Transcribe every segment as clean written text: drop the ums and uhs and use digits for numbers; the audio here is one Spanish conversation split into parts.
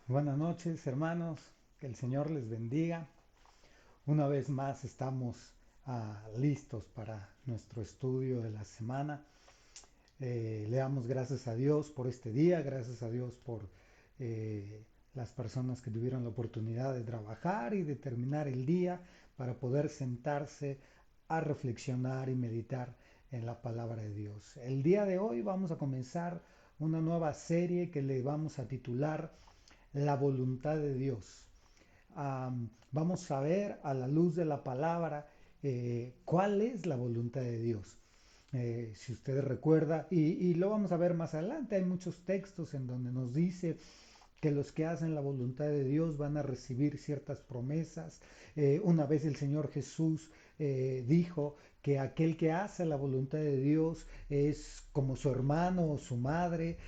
Buenas noches, hermanos. Que el Señor les bendiga. Una vez más estamos listos para nuestro estudio de la semana. Le damos gracias a Dios por este día, gracias a Dios por las personas que tuvieron la oportunidad de trabajar y de terminar el día para poder sentarse a reflexionar y meditar en la palabra de Dios. El día de hoy vamos a comenzar una nueva serie que le vamos a titular La voluntad de Dios. Vamos a ver a la luz de la palabra cuál es la voluntad de Dios. Si usted recuerda, y lo vamos a ver más adelante, hay muchos textos en donde nos dice que los que hacen la voluntad de Dios van a recibir ciertas promesas. Una vez el Señor Jesús dijo que aquel que hace la voluntad de Dios es como su hermano o su madre.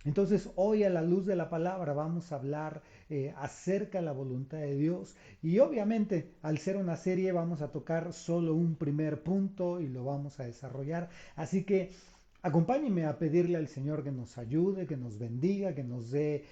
Entonces hoy a la luz de la palabra vamos a hablar acerca de la voluntad de Dios y obviamente al ser una serie vamos a tocar solo un primer punto y lo vamos a desarrollar. Así que acompáñenme a pedirle al Señor que nos ayude, que nos bendiga, que nos dé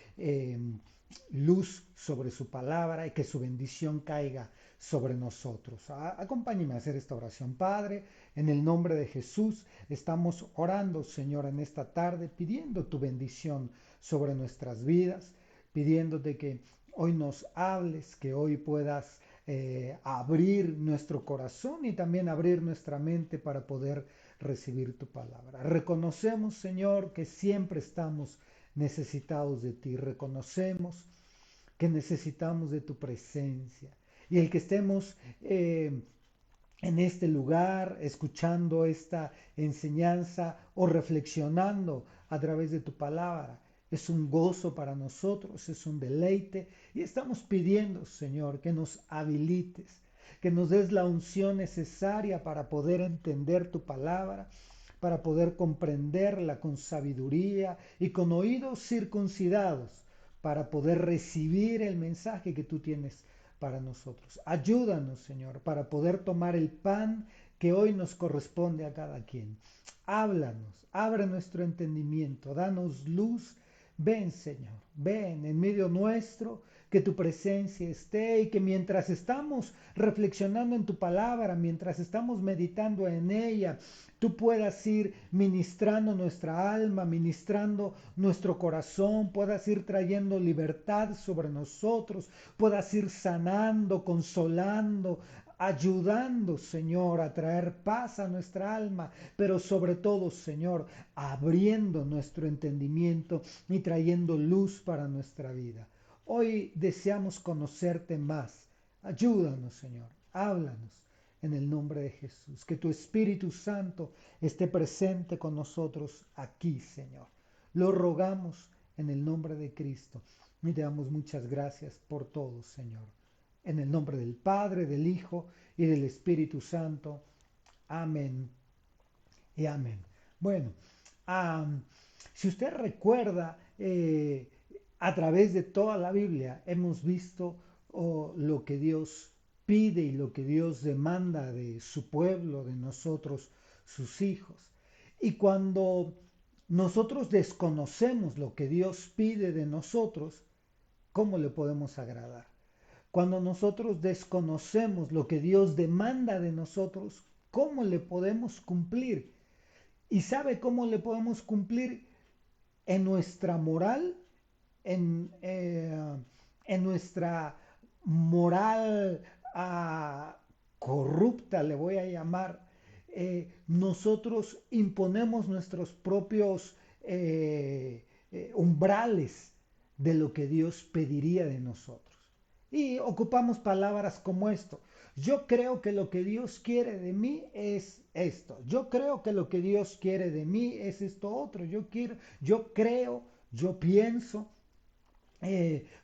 luz sobre su palabra y que su bendición caiga sobre nosotros. Acompáñenme a hacer esta oración. Padre, en el nombre de Jesús, estamos orando, Señor, en esta tarde, pidiendo tu bendición sobre nuestras vidas, pidiéndote que hoy nos hables, que hoy puedas abrir nuestro corazón y también abrir nuestra mente para poder recibir tu palabra. Reconocemos, Señor, que siempre estamos necesitados de ti. Reconocemos que necesitamos de tu presencia. Y el que estemos en este lugar, escuchando esta enseñanza o reflexionando a través de tu palabra, es un gozo para nosotros, es un deleite y estamos pidiendo, Señor, que nos habilites, que nos des la unción necesaria para poder entender tu palabra, para poder comprenderla con sabiduría y con oídos circuncidados, para poder recibir el mensaje que tú tienes para nosotros. Ayúdanos, Señor, para poder tomar el pan que hoy nos corresponde a cada quien. Háblanos, abre nuestro entendimiento, danos luz. Ven, Señor, ven en medio nuestro, que tu presencia esté y que mientras estamos reflexionando en tu palabra, mientras estamos meditando en ella, tú puedas ir ministrando nuestra alma, ministrando nuestro corazón, puedas ir trayendo libertad sobre nosotros, puedas ir sanando, consolando, ayudando, Señor, a traer paz a nuestra alma, pero sobre todo, Señor, abriendo nuestro entendimiento y trayendo luz para nuestra vida. Hoy deseamos conocerte más. Ayúdanos, Señor. Háblanos en el nombre de Jesús. Que tu Espíritu Santo esté presente con nosotros aquí, Señor. Lo rogamos en el nombre de Cristo. Y te damos muchas gracias por todo, Señor. En el nombre del Padre, del Hijo y del Espíritu Santo. Amén y amén. Bueno, um, si usted recuerda, a través de toda la Biblia hemos visto lo que Dios pide y lo que Dios demanda de su pueblo, de nosotros, sus hijos. Y cuando nosotros desconocemos lo que Dios pide de nosotros, ¿cómo le podemos agradar? Cuando nosotros desconocemos lo que Dios demanda de nosotros, ¿cómo le podemos cumplir? ¿Y sabe cómo le podemos cumplir? En nuestra moral, en, eh, en nuestra moral corrupta, le voy a llamar. Nosotros imponemos nuestros propios umbrales de lo que Dios pediría de nosotros. Y ocupamos palabras como esto. Yo creo que lo que Dios quiere de mí es esto. Yo creo que lo que Dios quiere de mí es esto otro. Yo creo, yo pienso.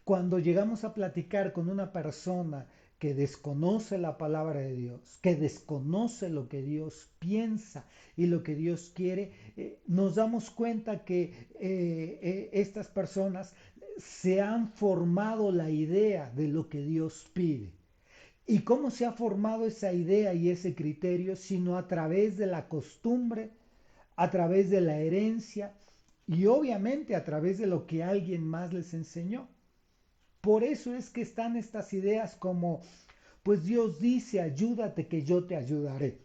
Cuando llegamos a platicar con una persona que desconoce la palabra de Dios, que desconoce lo que Dios piensa y lo que Dios quiere, nos damos cuenta que estas personas se han formado la idea de lo que Dios pide. ¿Y cómo se ha formado esa idea y ese criterio? Sino a través de la costumbre, a través de la herencia y obviamente a través de lo que alguien más les enseñó. Por eso es que están estas ideas como, pues Dios dice, ayúdate que yo te ayudaré.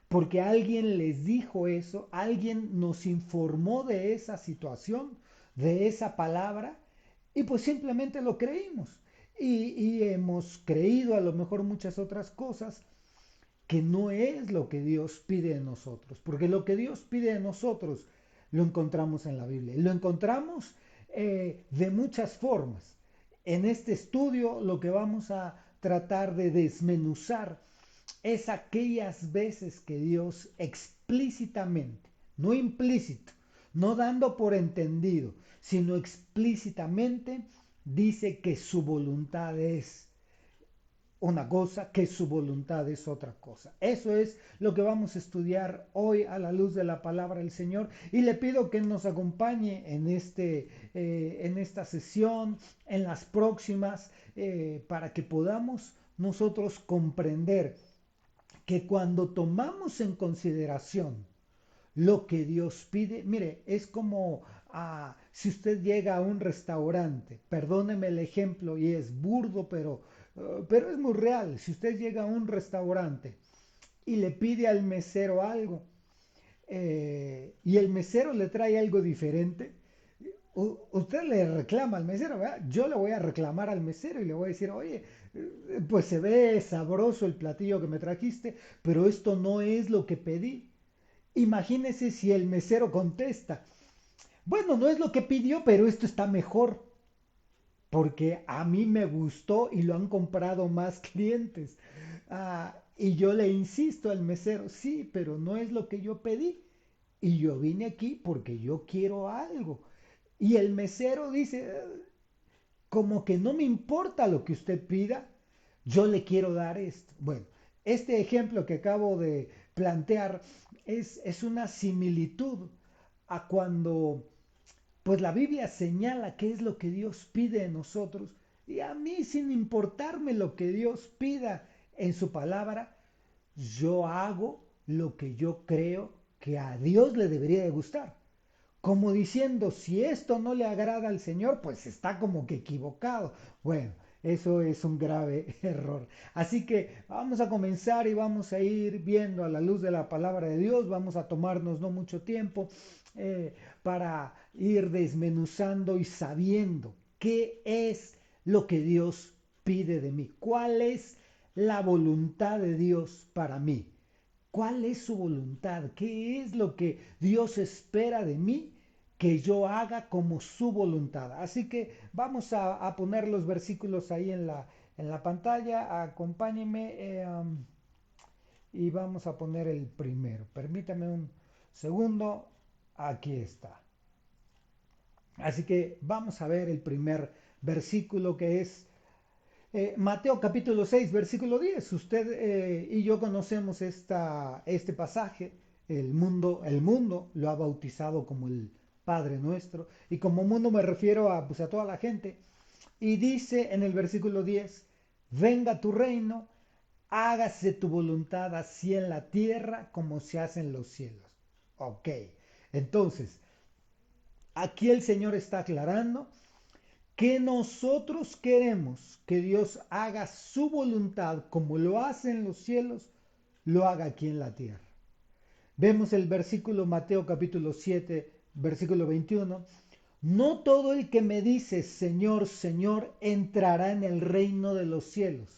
Porque alguien les dijo eso, alguien nos informó de esa situación, de esa palabra, y pues simplemente lo creímos. Y hemos creído a lo mejor muchas otras cosas que no es lo que Dios pide de nosotros, porque lo que Dios pide de nosotros lo encontramos en la Biblia, y lo encontramos de muchas formas. En este estudio lo que vamos a tratar de desmenuzar es aquellas veces que Dios explícitamente, no implícito, no dando por entendido, sino explícitamente dice que su voluntad es una cosa, que su voluntad es otra cosa. Eso es lo que vamos a estudiar hoy a la luz de la palabra del Señor, y le pido que nos acompañe en esta sesión, en las próximas, para que podamos nosotros comprender que cuando tomamos en consideración lo que Dios pide, mire, es como si usted llega a un restaurante, perdóneme el ejemplo y es burdo, pero es muy real. Si usted llega a un restaurante y le pide al mesero algo, y el mesero le trae algo diferente, usted le reclama al mesero, ¿verdad? Yo le voy a reclamar al mesero y le voy a decir, oye, pues se ve sabroso el platillo que me trajiste, pero esto no es lo que pedí. Imagínese si el mesero contesta, bueno, no es lo que pidió, pero esto está mejor, porque a mí me gustó y lo han comprado más clientes. Y yo le insisto al mesero, sí, pero no es lo que yo pedí. Y yo vine aquí porque yo quiero algo. Y el mesero dice, como que no me importa lo que usted pida, yo le quiero dar esto. Bueno, este ejemplo que acabo de plantear es una similitud a cuando pues la Biblia señala qué es lo que Dios pide de nosotros, y a mí, sin importarme lo que Dios pida en su palabra, yo hago lo que yo creo que a Dios le debería de gustar. Como diciendo, si esto no le agrada al Señor, pues está como que equivocado. Bueno, eso es un grave error. Así que vamos a comenzar y vamos a ir viendo a la luz de la palabra de Dios. Vamos a tomarnos no mucho tiempo para ir desmenuzando y sabiendo qué es lo que Dios pide de mí. ¿Cuál es la voluntad de Dios para mí? ¿Cuál es su voluntad? ¿Qué es lo que Dios espera de mí que yo haga como su voluntad? Así que vamos a poner los versículos ahí en la pantalla. Acompáñenme, y vamos a poner el primero. Permítame un segundo. Aquí está. Así que vamos a ver el primer versículo, que es Mateo capítulo 6, versículo 10. Usted y yo conocemos este pasaje. El mundo lo ha bautizado como el Padre Nuestro. Y como mundo me refiero a, pues, a toda la gente. Y dice en el versículo 10, venga tu reino, hágase tu voluntad así en la tierra como se hace en los cielos. Ok, entonces, aquí el Señor está aclarando que nosotros queremos que Dios haga su voluntad como lo hace en los cielos, lo haga aquí en la tierra. Vemos el versículo Mateo capítulo 7, versículo 21. No todo el que me dice Señor, Señor entrará en el reino de los cielos,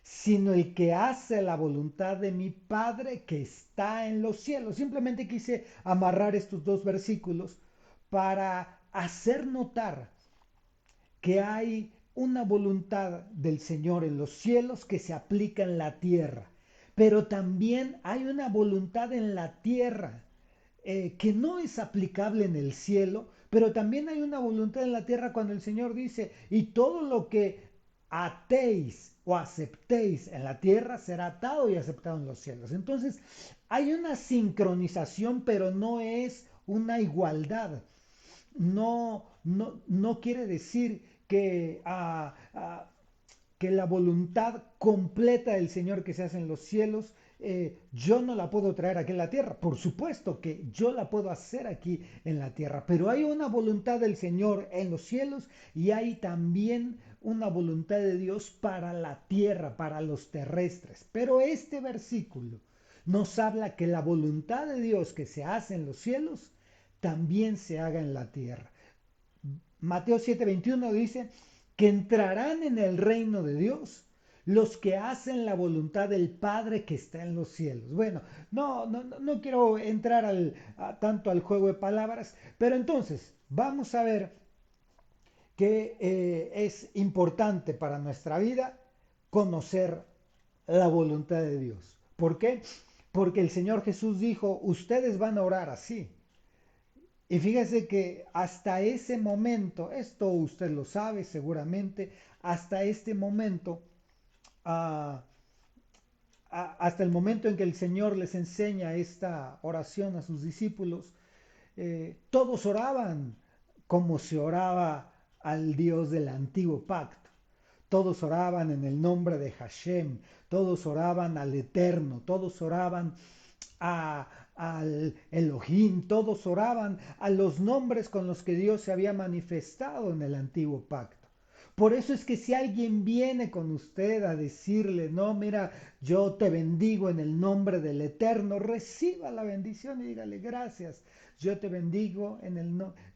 sino el que hace la voluntad de mi Padre que está en los cielos. Simplemente quise amarrar estos dos versículos para hacer notar que hay una voluntad del Señor en los cielos que se aplica en la tierra, pero también hay una voluntad en la tierra que no es aplicable en el cielo, pero también hay una voluntad en la tierra cuando el Señor dice, y todo lo que atéis o aceptéis en la tierra será atado y aceptado en los cielos. Entonces, hay una sincronización, pero no es una igualdad. No quiere decir que la voluntad completa del Señor que se hace en los cielos, yo no la puedo traer aquí en la tierra. Por supuesto que yo la puedo hacer aquí en la tierra, pero hay una voluntad del Señor en los cielos y hay también una voluntad de Dios para la tierra, para los terrestres. Pero este versículo nos habla que la voluntad de Dios que se hace en los cielos también se haga en la tierra. Mateo 7:21 dice que entrarán en el reino de Dios los que hacen la voluntad del Padre que está en los cielos. Bueno, no quiero entrar tanto al juego de palabras, pero entonces vamos a ver que es importante para nuestra vida conocer la voluntad de Dios. ¿Por qué? Porque el Señor Jesús dijo, ustedes van a orar así. Y fíjese que hasta ese momento, esto usted lo sabe seguramente, hasta este momento, ah, hasta el momento en que el Señor les enseña esta oración a sus discípulos, todos oraban como se oraba al Dios del antiguo pacto. Todos oraban en el nombre de Hashem, todos oraban al Eterno, todos oraban al Elohim, todos oraban a los nombres con los que Dios se había manifestado en el antiguo pacto. Por eso es que si alguien viene con usted a decirle, no, mira, yo te bendigo en el nombre del Eterno, reciba la bendición y dígale gracias. Yo te bendigo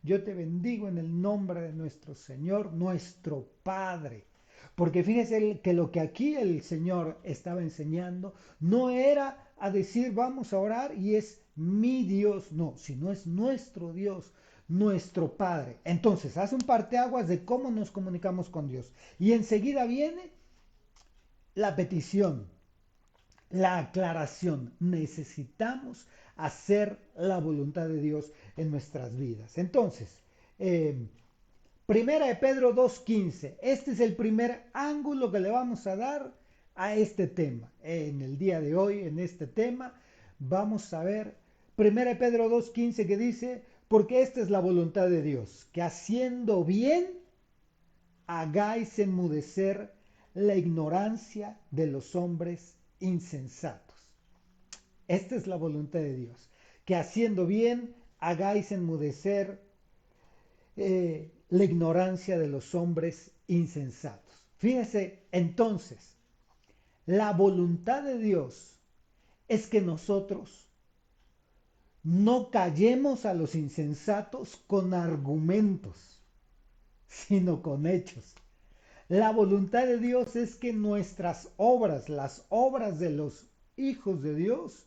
yo te bendigo en el nombre de nuestro Señor, nuestro Padre. Porque fíjese que lo que aquí el Señor estaba enseñando no era a decir vamos a orar y es mi Dios, no, sino es nuestro Dios, nuestro Padre. Entonces hace un parteaguas de cómo nos comunicamos con Dios. Y enseguida viene la petición, la aclaración. Necesitamos hacer la voluntad de Dios en nuestras vidas. Entonces, Primera de Pedro 2:15. Este es el primer ángulo que le vamos a dar a este tema. En el día de hoy, en este tema, vamos a ver Primera de Pedro 2:15 que dice, porque esta es la voluntad de Dios, que haciendo bien hagáis enmudecer la ignorancia de los hombres insensatos. Esta es la voluntad de Dios, que haciendo bien hagáis enmudecer la ignorancia de los hombres insensatos. Fíjense, entonces, la voluntad de Dios es que nosotros no callemos a los insensatos con argumentos, sino con hechos. La voluntad de Dios es que nuestras obras, las obras de los hijos de Dios,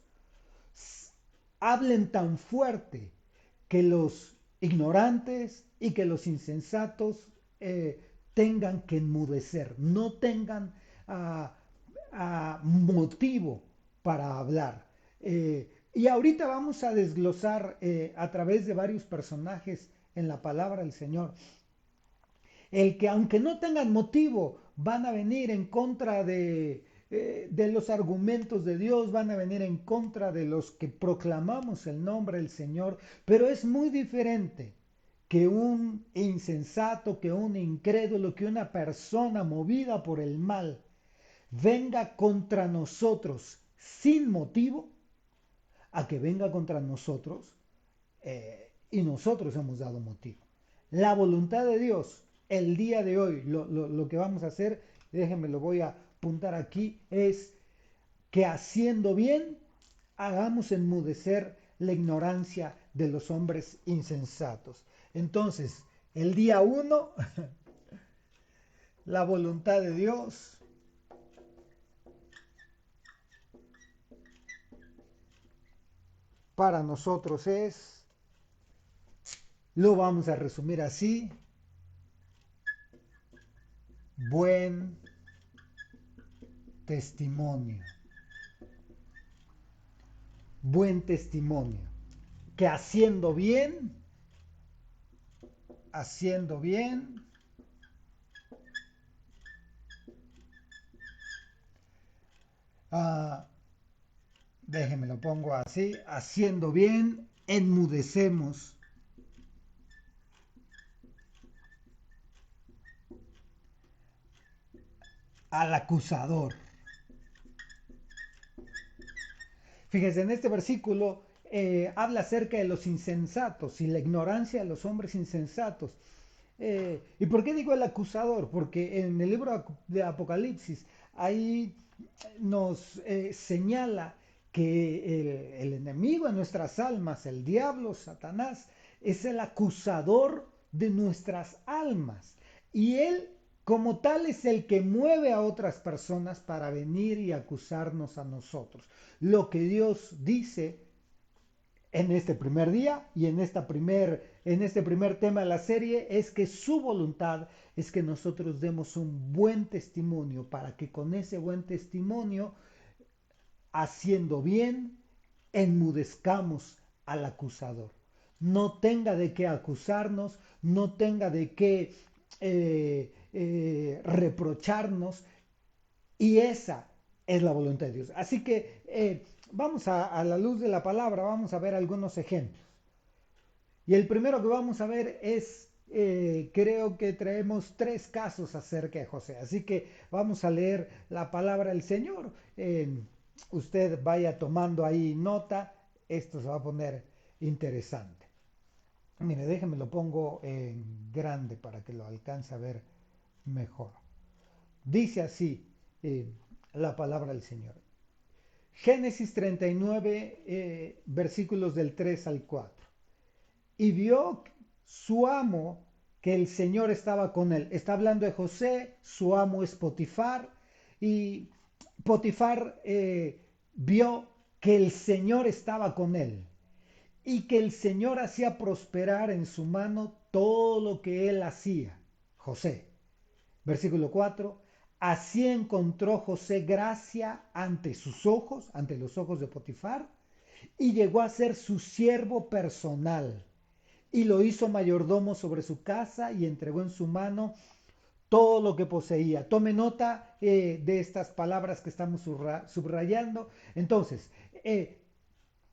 hablen tan fuerte que los ignorantes y que los insensatos tengan que enmudecer, no tengan motivo para hablar. Y ahorita vamos a desglosar a través de varios personajes en la palabra del Señor, el que aunque no tengan motivo, van a venir en contra de los argumentos de Dios, van a venir en contra de los que proclamamos el nombre del Señor, pero es muy diferente que un insensato, que un incrédulo, que una persona movida por el mal venga contra nosotros sin motivo, a que venga contra nosotros y nosotros hemos dado motivo. La voluntad de Dios, el día de hoy, lo que vamos a hacer, déjenme lo voy a apuntar aquí, es que haciendo bien, hagamos enmudecer la ignorancia de los hombres insensatos. Entonces, el día 1, la voluntad de Dios para nosotros es, lo vamos a resumir así, buen testimonio. Buen testimonio. Que haciendo bien, déjenme lo pongo así, haciendo bien, enmudecemos al acusador. Fíjense, en este versículo habla acerca de los insensatos y la ignorancia de los hombres insensatos. ¿Y por qué digo el acusador? Porque en el libro de Apocalipsis ahí nos señala que el enemigo de nuestras almas, el diablo, Satanás, es el acusador de nuestras almas. Y él como tal es el que mueve a otras personas para venir y acusarnos a nosotros. Lo que Dios dice en este primer día y en este primer tema de la serie es que su voluntad es que nosotros demos un buen testimonio para que con ese buen testimonio, haciendo bien, enmudezcamos al acusador. No tenga de qué acusarnos, no tenga de qué reprocharnos, y esa es la voluntad de Dios. Así que vamos a la luz de la palabra, vamos a ver algunos ejemplos. Y el primero que vamos a ver es, creo que traemos tres casos acerca de José. Así que vamos a leer la palabra del Señor. Usted vaya tomando ahí nota. Esto se va a poner interesante. Mire, déjeme lo pongo en grande para que lo alcance a ver mejor. Dice así la palabra del Señor. Génesis 39, versículos del 3 al 4. Y vio su amo que el Señor estaba con él. Está hablando de José, su amo es Potifar, y Potifar vio que el Señor estaba con él y que el Señor hacía prosperar en su mano todo lo que él hacía. José. Versículo 4. Así encontró José gracia ante sus ojos, ante los ojos de Potifar, y llegó a ser su siervo personal y lo hizo mayordomo sobre su casa y entregó en su mano todo lo que poseía. Tome nota de estas palabras que estamos subrayando. Entonces,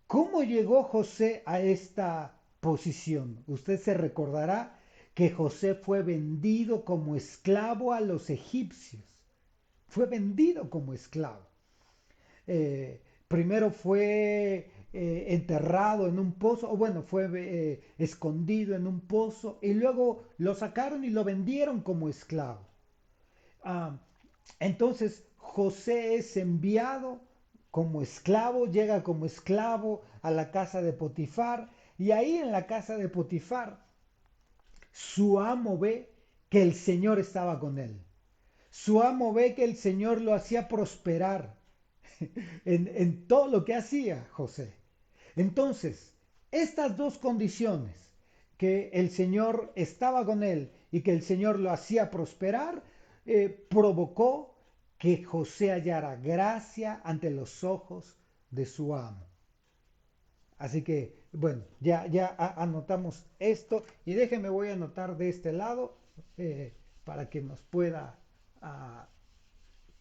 ¿cómo llegó José a esta posición? Usted se recordará que José fue vendido como esclavo a los egipcios. Fue vendido como esclavo. Primero fue enterrado en un pozo, o bueno, fue escondido en un pozo, y luego lo sacaron y lo vendieron como esclavo. Ah, entonces José es enviado como esclavo, llega como esclavo a la casa de Potifar, y ahí en la casa de Potifar su amo ve que el Señor estaba con él. Su amo ve que el Señor lo hacía prosperar en todo lo que hacía José. Entonces, estas dos condiciones, que el Señor estaba con él y que el Señor lo hacía prosperar, provocó que José hallara gracia ante los ojos de su amo. Así que, bueno, ya anotamos esto y déjenme voy a anotar de este lado para que nos pueda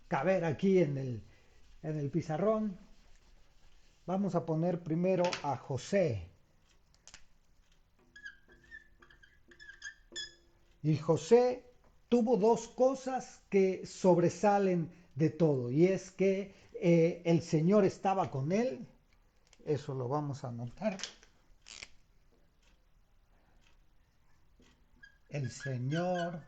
caber aquí en el pizarrón. Vamos a poner primero a José. Y José tuvo dos cosas que sobresalen de todo. Y es que el Señor estaba con él. Eso lo vamos a anotar. El Señor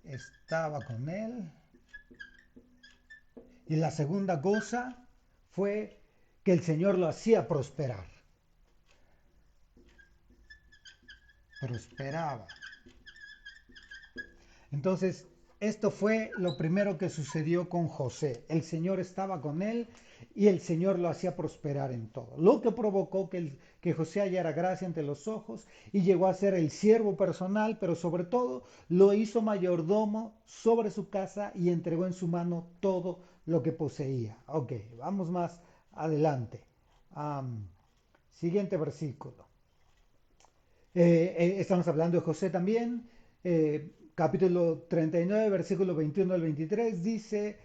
estaba con él. Y la segunda cosa fue que el Señor lo hacía prosperar. Prosperaba. Entonces, esto fue lo primero que sucedió con José. El Señor estaba con él y el Señor lo hacía prosperar en todo. Lo que provocó que José hallara gracia ante los ojos y llegó a ser el siervo personal, pero sobre todo lo hizo mayordomo sobre su casa y entregó en su mano todo lo que poseía. Ok, vamos más adelante. Siguiente versículo. Estamos hablando de José también. Capítulo 39, versículo 21 al 23, dice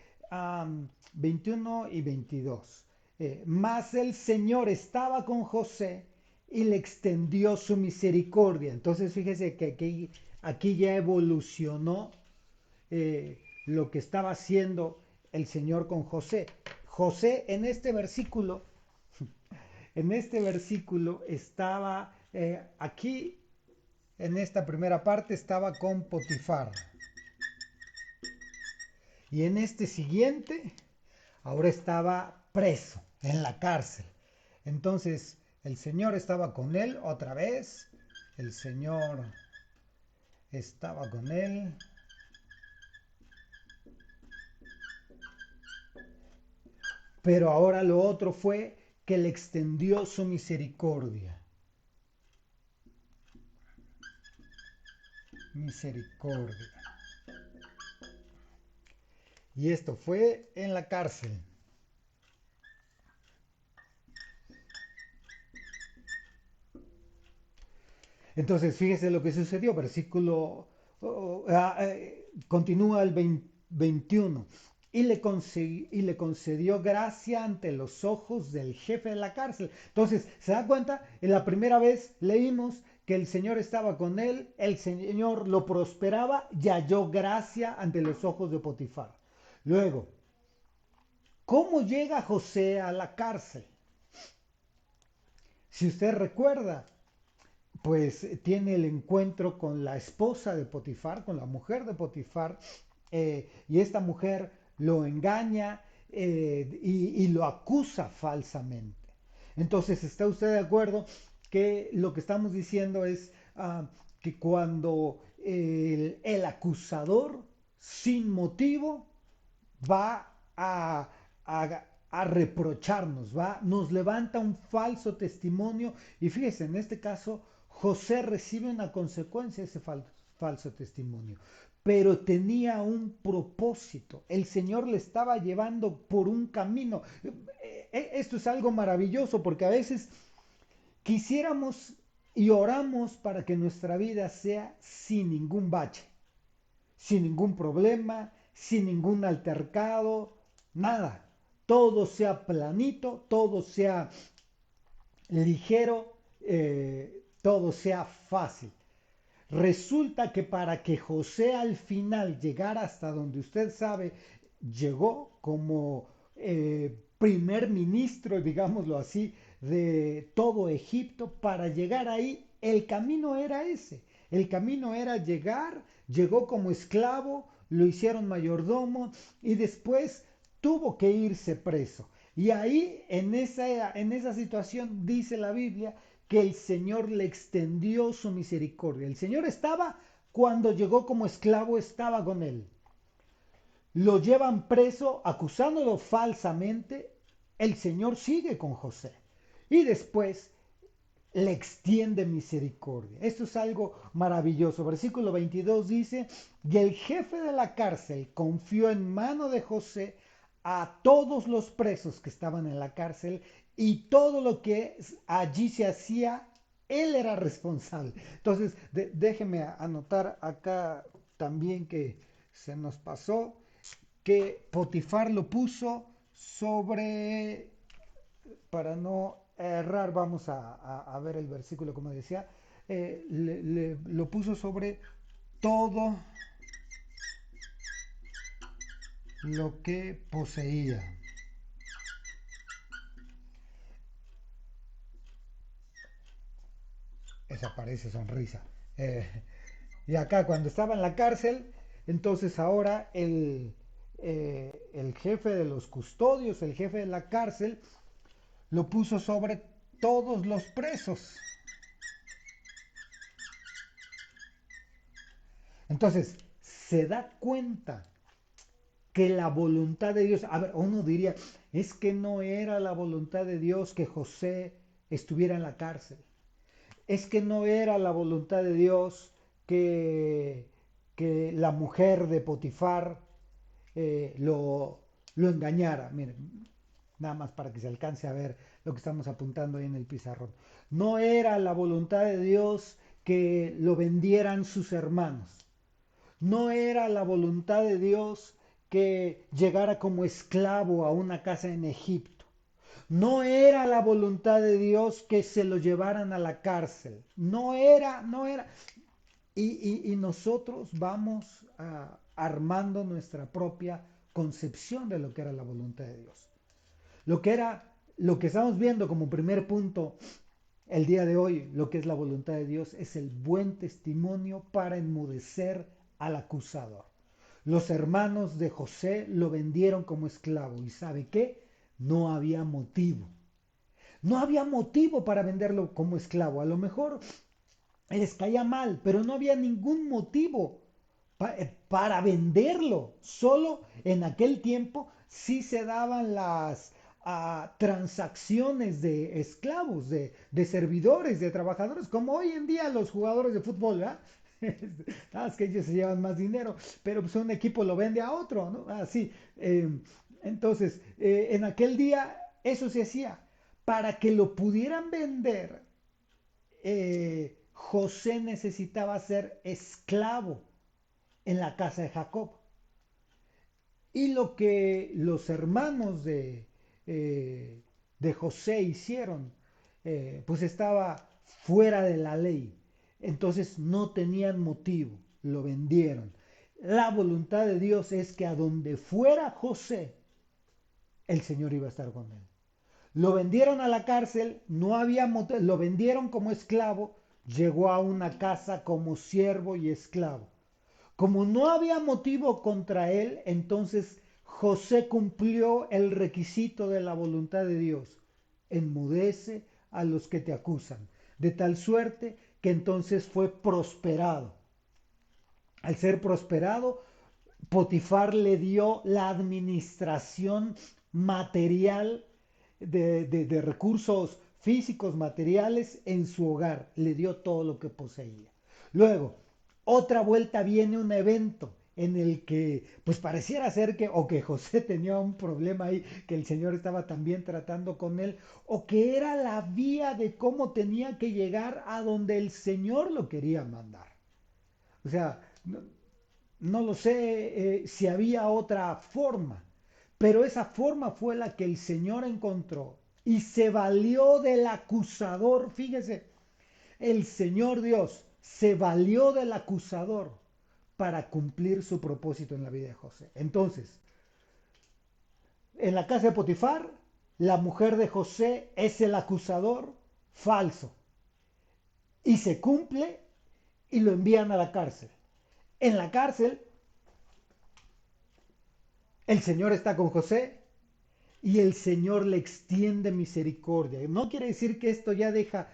21 y 22. Mas el Señor estaba con José y le extendió su misericordia. Entonces fíjese que aquí ya evolucionó lo que estaba haciendo el Señor con José. José en este versículo en este versículo estaba, aquí en esta primera parte estaba con Potifar. Y en este siguiente, ahora estaba preso en la cárcel. Entonces, el Señor estaba con él otra vez. El Señor estaba con él. Pero ahora lo otro fue que le extendió su misericordia. Misericordia. Y esto fue en la cárcel. Entonces, fíjese lo que sucedió. Versículo, continúa el 21. Y le concedió gracia ante los ojos del jefe de la cárcel. Entonces, ¿se da cuenta? En la primera vez leímos que el Señor estaba con él, el Señor lo prosperaba y halló gracia ante los ojos de Potifar. Luego, ¿cómo llega José a la cárcel? Si usted recuerda, pues tiene el encuentro con la esposa de Potifar, con la mujer de Potifar, y esta mujer lo engaña y lo acusa falsamente. Entonces, ¿está usted de acuerdo que lo que estamos diciendo es que cuando el acusador sin motivo va a reprocharnos, nos levanta un falso testimonio y fíjese, en este caso José recibe una consecuencia de ese falso testimonio, pero tenía un propósito. El Señor le estaba llevando por un camino. Esto es algo maravilloso porque a veces quisiéramos y oramos para que nuestra vida sea sin ningún bache, sin ningún problema, sin ningún altercado, nada. Todo sea planito, todo sea ligero, todo sea fácil. Resulta que para que José al final llegara hasta donde usted sabe, llegó como primer ministro, digámoslo así, de todo Egipto. Para llegar ahí, el camino era ese. El camino era llegar, llegó como esclavo, lo hicieron mayordomo y después tuvo que irse preso. Y ahí, en esa situación, dice la Biblia, que el Señor le extendió su misericordia. El Señor estaba, cuando llegó como esclavo, estaba con él. Lo llevan preso, acusándolo falsamente. El Señor sigue con José. Y después le extiende misericordia. Esto es algo maravilloso. Versículo 22 dice, y el jefe de la cárcel confió en mano de José a todos los presos que estaban en la cárcel y todo lo que allí se hacía, él era responsable. Entonces, déjeme anotar acá también que se nos pasó que Potifar lo puso sobre, para no errar, vamos a ver el versículo como decía, lo puso sobre todo lo que poseía. Esa parece sonrisa. Y acá cuando estaba en la cárcel, entonces ahora el jefe de los custodios, el jefe de la cárcel, lo puso sobre todos los presos. Entonces, se da cuenta que la voluntad de Dios, a ver, uno diría, es que no era la voluntad de Dios que José estuviera en la cárcel. Es que no era la voluntad de Dios que, que la mujer de Potifar lo engañara. Miren, nada más para que se alcance a ver lo que estamos apuntando ahí en el pizarrón. No era la voluntad de Dios que lo vendieran sus hermanos. No era la voluntad de Dios que llegara como esclavo a una casa en Egipto. No era la voluntad de Dios que se lo llevaran a la cárcel. No era. Y nosotros vamos armando nuestra propia concepción de lo que era la voluntad de Dios. Lo que era lo que estamos viendo como primer punto el día de hoy, lo que es la voluntad de Dios, es el buen testimonio para enmudecer al acusador. Los hermanos de José lo vendieron como esclavo y ¿sabe qué? No había motivo. No había motivo para venderlo como esclavo. A lo mejor les caía mal, pero no había ningún motivo para venderlo. Solo en aquel tiempo sí se daban las transacciones de esclavos, de servidores, de trabajadores, como hoy en día los jugadores de fútbol, ¿verdad? Es que ellos se llevan más dinero, pero pues un equipo lo vende a otro, ¿no? Así. Entonces, en aquel día eso se hacía. Para que lo pudieran vender, José necesitaba ser esclavo en la casa de Jacob. Y lo que los hermanos de José hicieron, pues estaba fuera de la ley. Entonces no tenían motivo, lo vendieron. La voluntad de Dios es que a donde fuera José, el Señor iba a estar con él. Lo vendieron a la cárcel, no había motivo, lo vendieron como esclavo, llegó a una casa como siervo y esclavo. Como no había motivo contra él, entonces José cumplió el requisito de la voluntad de Dios. Enmudece a los que te acusan, de tal suerte que entonces fue prosperado. Al ser prosperado, Potifar le dio la administración material de recursos físicos, materiales en su hogar. Le dio todo lo que poseía. Luego, otra vuelta viene un evento en el que pues pareciera ser que o que José tenía un problema ahí, que el Señor estaba también tratando con él, o que era la vía de cómo tenía que llegar a donde el Señor lo quería mandar. O sea, no lo sé si había otra forma, pero esa forma fue la que el Señor encontró y se valió del acusador. Fíjese, el Señor Dios se valió del acusador para cumplir su propósito en la vida de José. Entonces, en la casa de Potifar, la mujer de José es el acusador falso y se cumple y lo envían a la cárcel. En la cárcel, el Señor está con José y el Señor le extiende misericordia. No quiere decir que esto ya deja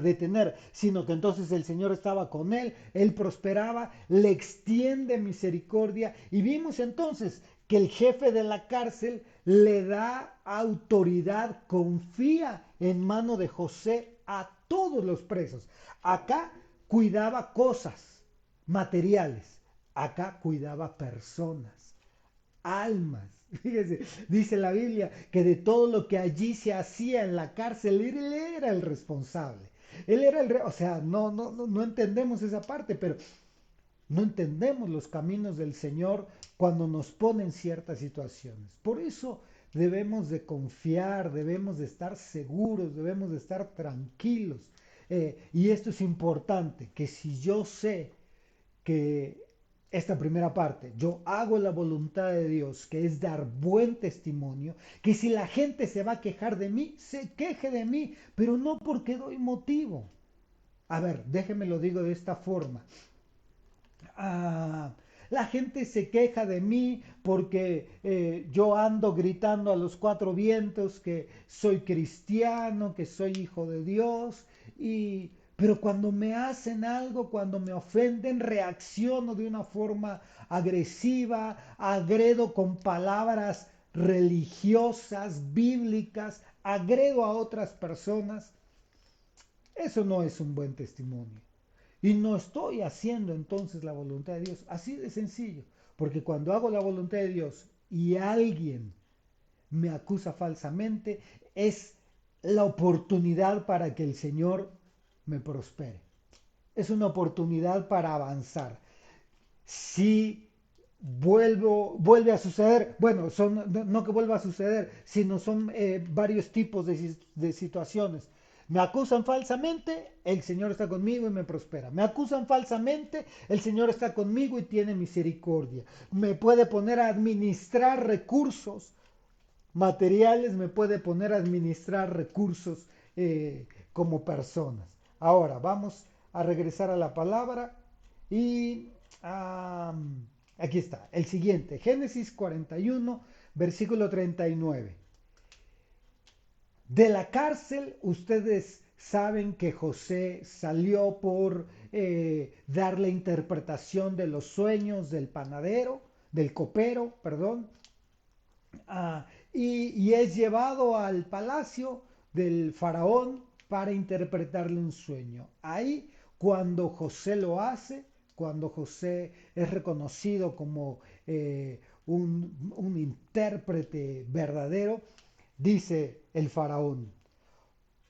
de tener, sino que entonces el Señor estaba con él prosperaba, le extiende misericordia y vimos entonces que el jefe de la cárcel le da autoridad, confía en mano de José a todos los presos. Acá cuidaba cosas materiales, acá cuidaba personas, almas. Fíjese, dice la Biblia que de todo lo que allí se hacía en la cárcel, él era el responsable. Él era o sea, no entendemos esa parte, pero no entendemos los caminos del Señor cuando nos ponen ciertas situaciones. Por eso debemos de confiar, debemos de estar seguros, debemos de estar tranquilos. Y esto es importante, que si yo sé que esta primera parte, yo hago la voluntad de Dios, que es dar buen testimonio, que si la gente se va a quejar de mí, se queje de mí, pero no porque doy motivo. A ver, déjeme lo digo de esta forma. Ah, la gente se queja de mí porque yo ando gritando a los cuatro vientos que soy cristiano, que soy hijo de Dios, pero cuando me hacen algo, cuando me ofenden, reacciono de una forma agresiva, agredo con palabras religiosas, bíblicas, agredo a otras personas. Eso no es un buen testimonio. Y no estoy haciendo entonces la voluntad de Dios. Así de sencillo. Porque cuando hago la voluntad de Dios y alguien me acusa falsamente, es la oportunidad para que el Señor me prospere. Es una oportunidad para avanzar. Si vuelve a suceder, bueno, no que vuelva a suceder, sino son varios tipos de situaciones. Me acusan falsamente, el Señor está conmigo y me prospera. Me acusan falsamente, el Señor está conmigo y tiene misericordia. Me puede poner a administrar recursos materiales, me puede poner a administrar recursos como personas. Ahora vamos a regresar a la palabra y aquí está, el siguiente, Génesis 41, versículo 39. De la cárcel, ustedes saben que José salió por dar la interpretación de los sueños del panadero, del copero, perdón, y es llevado al palacio del faraón para interpretarle un sueño. Ahí, cuando José lo hace, cuando José es reconocido como un intérprete verdadero, dice el faraón,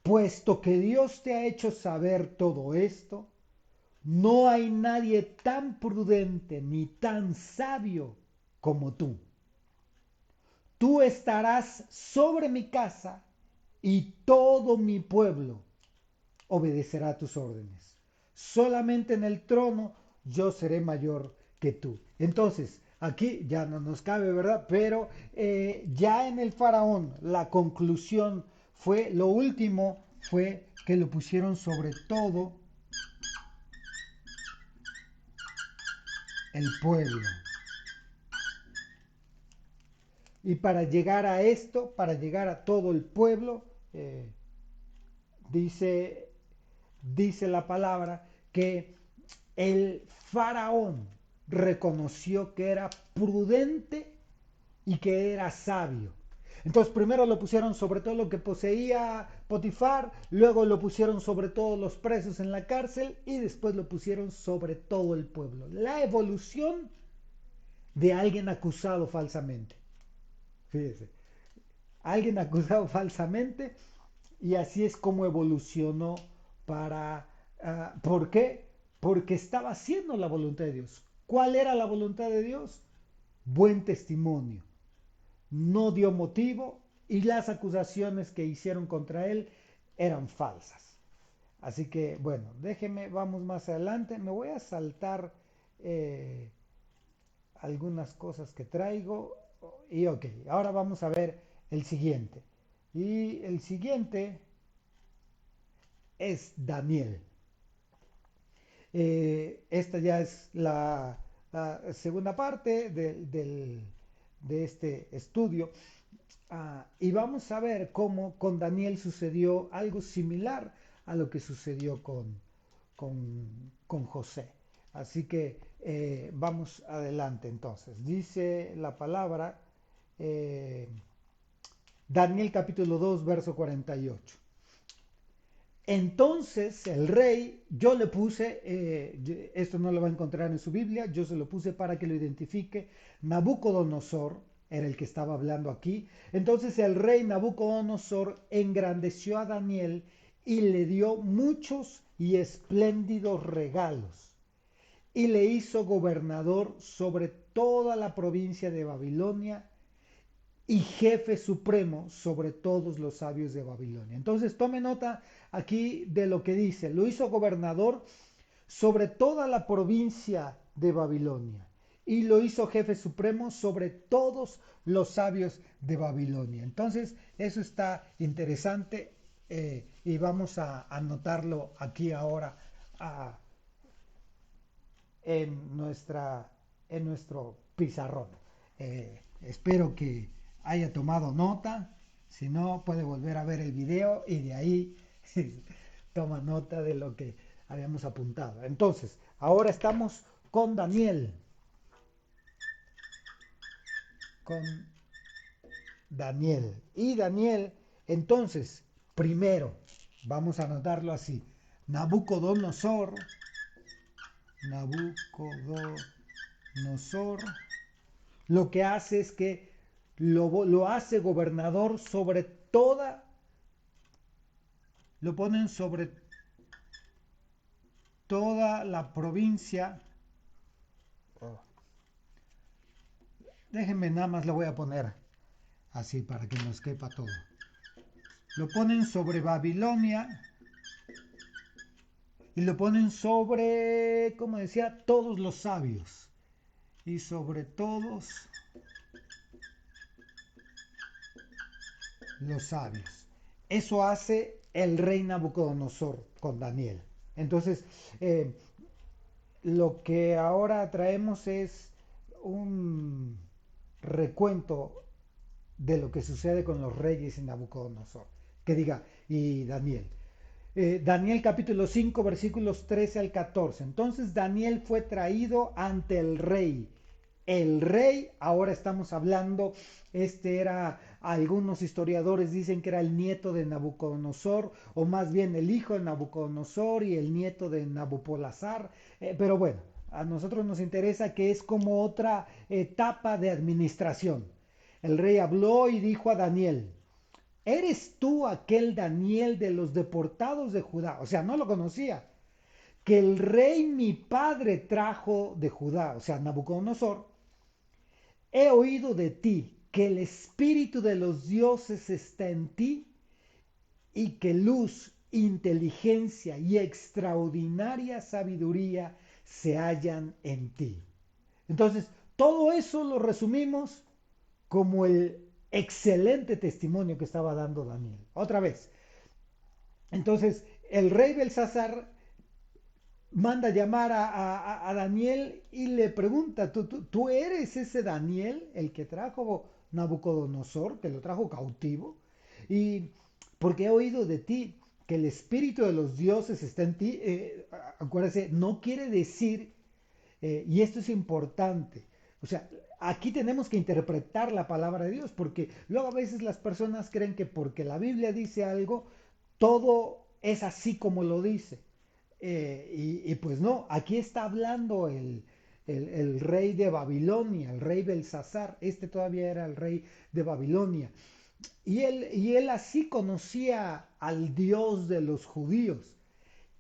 puesto que Dios te ha hecho saber todo esto, no hay nadie tan prudente ni tan sabio como tú. Tú estarás sobre mi casa y todo mi pueblo obedecerá tus órdenes. Solamente en el trono yo seré mayor que tú. Entonces, aquí ya no nos cabe, ¿verdad? Pero ya en el faraón la conclusión fue, lo último fue que lo pusieron sobre todo el pueblo. Y para llegar a esto, para llegar a todo el pueblo, dice, dice la palabra que el faraón reconoció que era prudente y que era sabio. Entonces primero lo pusieron sobre todo lo que poseía Potifar, luego lo pusieron sobre todos los presos en la cárcel y después lo pusieron sobre todo el pueblo. La evolución de alguien acusado falsamente. Fíjese, alguien acusado falsamente y así es como evolucionó para... ¿Por qué? Porque estaba haciendo la voluntad de Dios. ¿Cuál era la voluntad de Dios? Buen testimonio. No dio motivo y las acusaciones que hicieron contra él eran falsas. Así que, bueno, déjeme, vamos más adelante. Me voy a saltar eh, algunas cosas que traigo. Y ok, ahora vamos a ver el siguiente. Y el siguiente es Daniel. Esta ya es la segunda parte de este estudio. Y vamos a ver cómo con Daniel sucedió algo similar a lo que sucedió con José. Así que vamos adelante entonces. Dice la palabra Daniel capítulo 2, verso 48. Entonces el rey, yo le puse, esto no lo va a encontrar en su Biblia, yo se lo puse para que lo identifique, Nabucodonosor era el que estaba hablando aquí. Entonces el rey Nabucodonosor engrandeció a Daniel y le dio muchos y espléndidos regalos y le hizo gobernador sobre toda la provincia de Babilonia y jefe supremo sobre todos los sabios de Babilonia. Entonces tome nota aquí de lo que dice. Lo hizo gobernador sobre toda la provincia de Babilonia y lo hizo jefe supremo sobre todos los sabios de Babilonia. Entonces eso está interesante y vamos a anotarlo aquí ahora en nuestro pizarrón. Espero que haya tomado nota. Si no, puede volver a ver el video y de ahí toma nota de lo que habíamos apuntado. Entonces, ahora estamos con Daniel. Con Daniel. Y Daniel, entonces, primero, vamos a anotarlo así. Nabucodonosor. Nabucodonosor lo que hace es que lo hace gobernador sobre toda, lo ponen sobre toda la provincia. Déjenme nada más lo voy a poner así para que nos quepa todo. Lo ponen sobre Babilonia y lo ponen sobre, como decía, todos los sabios. Y sobre todos los sabios. Eso hace el rey Nabucodonosor con Daniel. Entonces, eh, lo que ahora traemos es un recuento de lo que sucede con los reyes en Nabucodonosor. Que diga, y Daniel. Daniel capítulo 5 versículos 13 al 14. Entonces Daniel fue traído ante el rey. El rey, ahora estamos hablando, este era, algunos historiadores dicen que era el nieto de Nabucodonosor, o más bien el hijo de Nabucodonosor y el nieto de Nabopolazar. Pero bueno, a nosotros nos interesa que es como otra etapa de administración. El rey habló y dijo a Daniel: ¿eres tú aquel Daniel de los deportados de Judá? O sea, no lo conocía. Que el rey mi padre trajo de Judá, o sea, Nabucodonosor. He oído de ti que el espíritu de los dioses está en ti y que luz, inteligencia y extraordinaria sabiduría se hallan en ti. Entonces, todo eso lo resumimos como el excelente testimonio que estaba dando Daniel. Otra vez. Entonces, el rey Belsasar manda llamar a Daniel y le pregunta: ¿Tú eres ese Daniel, el que trajo Nabucodonosor, que lo trajo cautivo? Y porque he oído de ti que el espíritu de los dioses está en ti. Acuérdese, no quiere decir, y esto es importante, o sea, aquí tenemos que interpretar la palabra de Dios, porque luego a veces las personas creen que porque la Biblia dice algo, todo es así como lo dice. Y pues no, aquí está hablando el rey de Babilonia, el rey Belsasar. Este todavía era el rey de Babilonia. Y él así conocía al Dios de los judíos.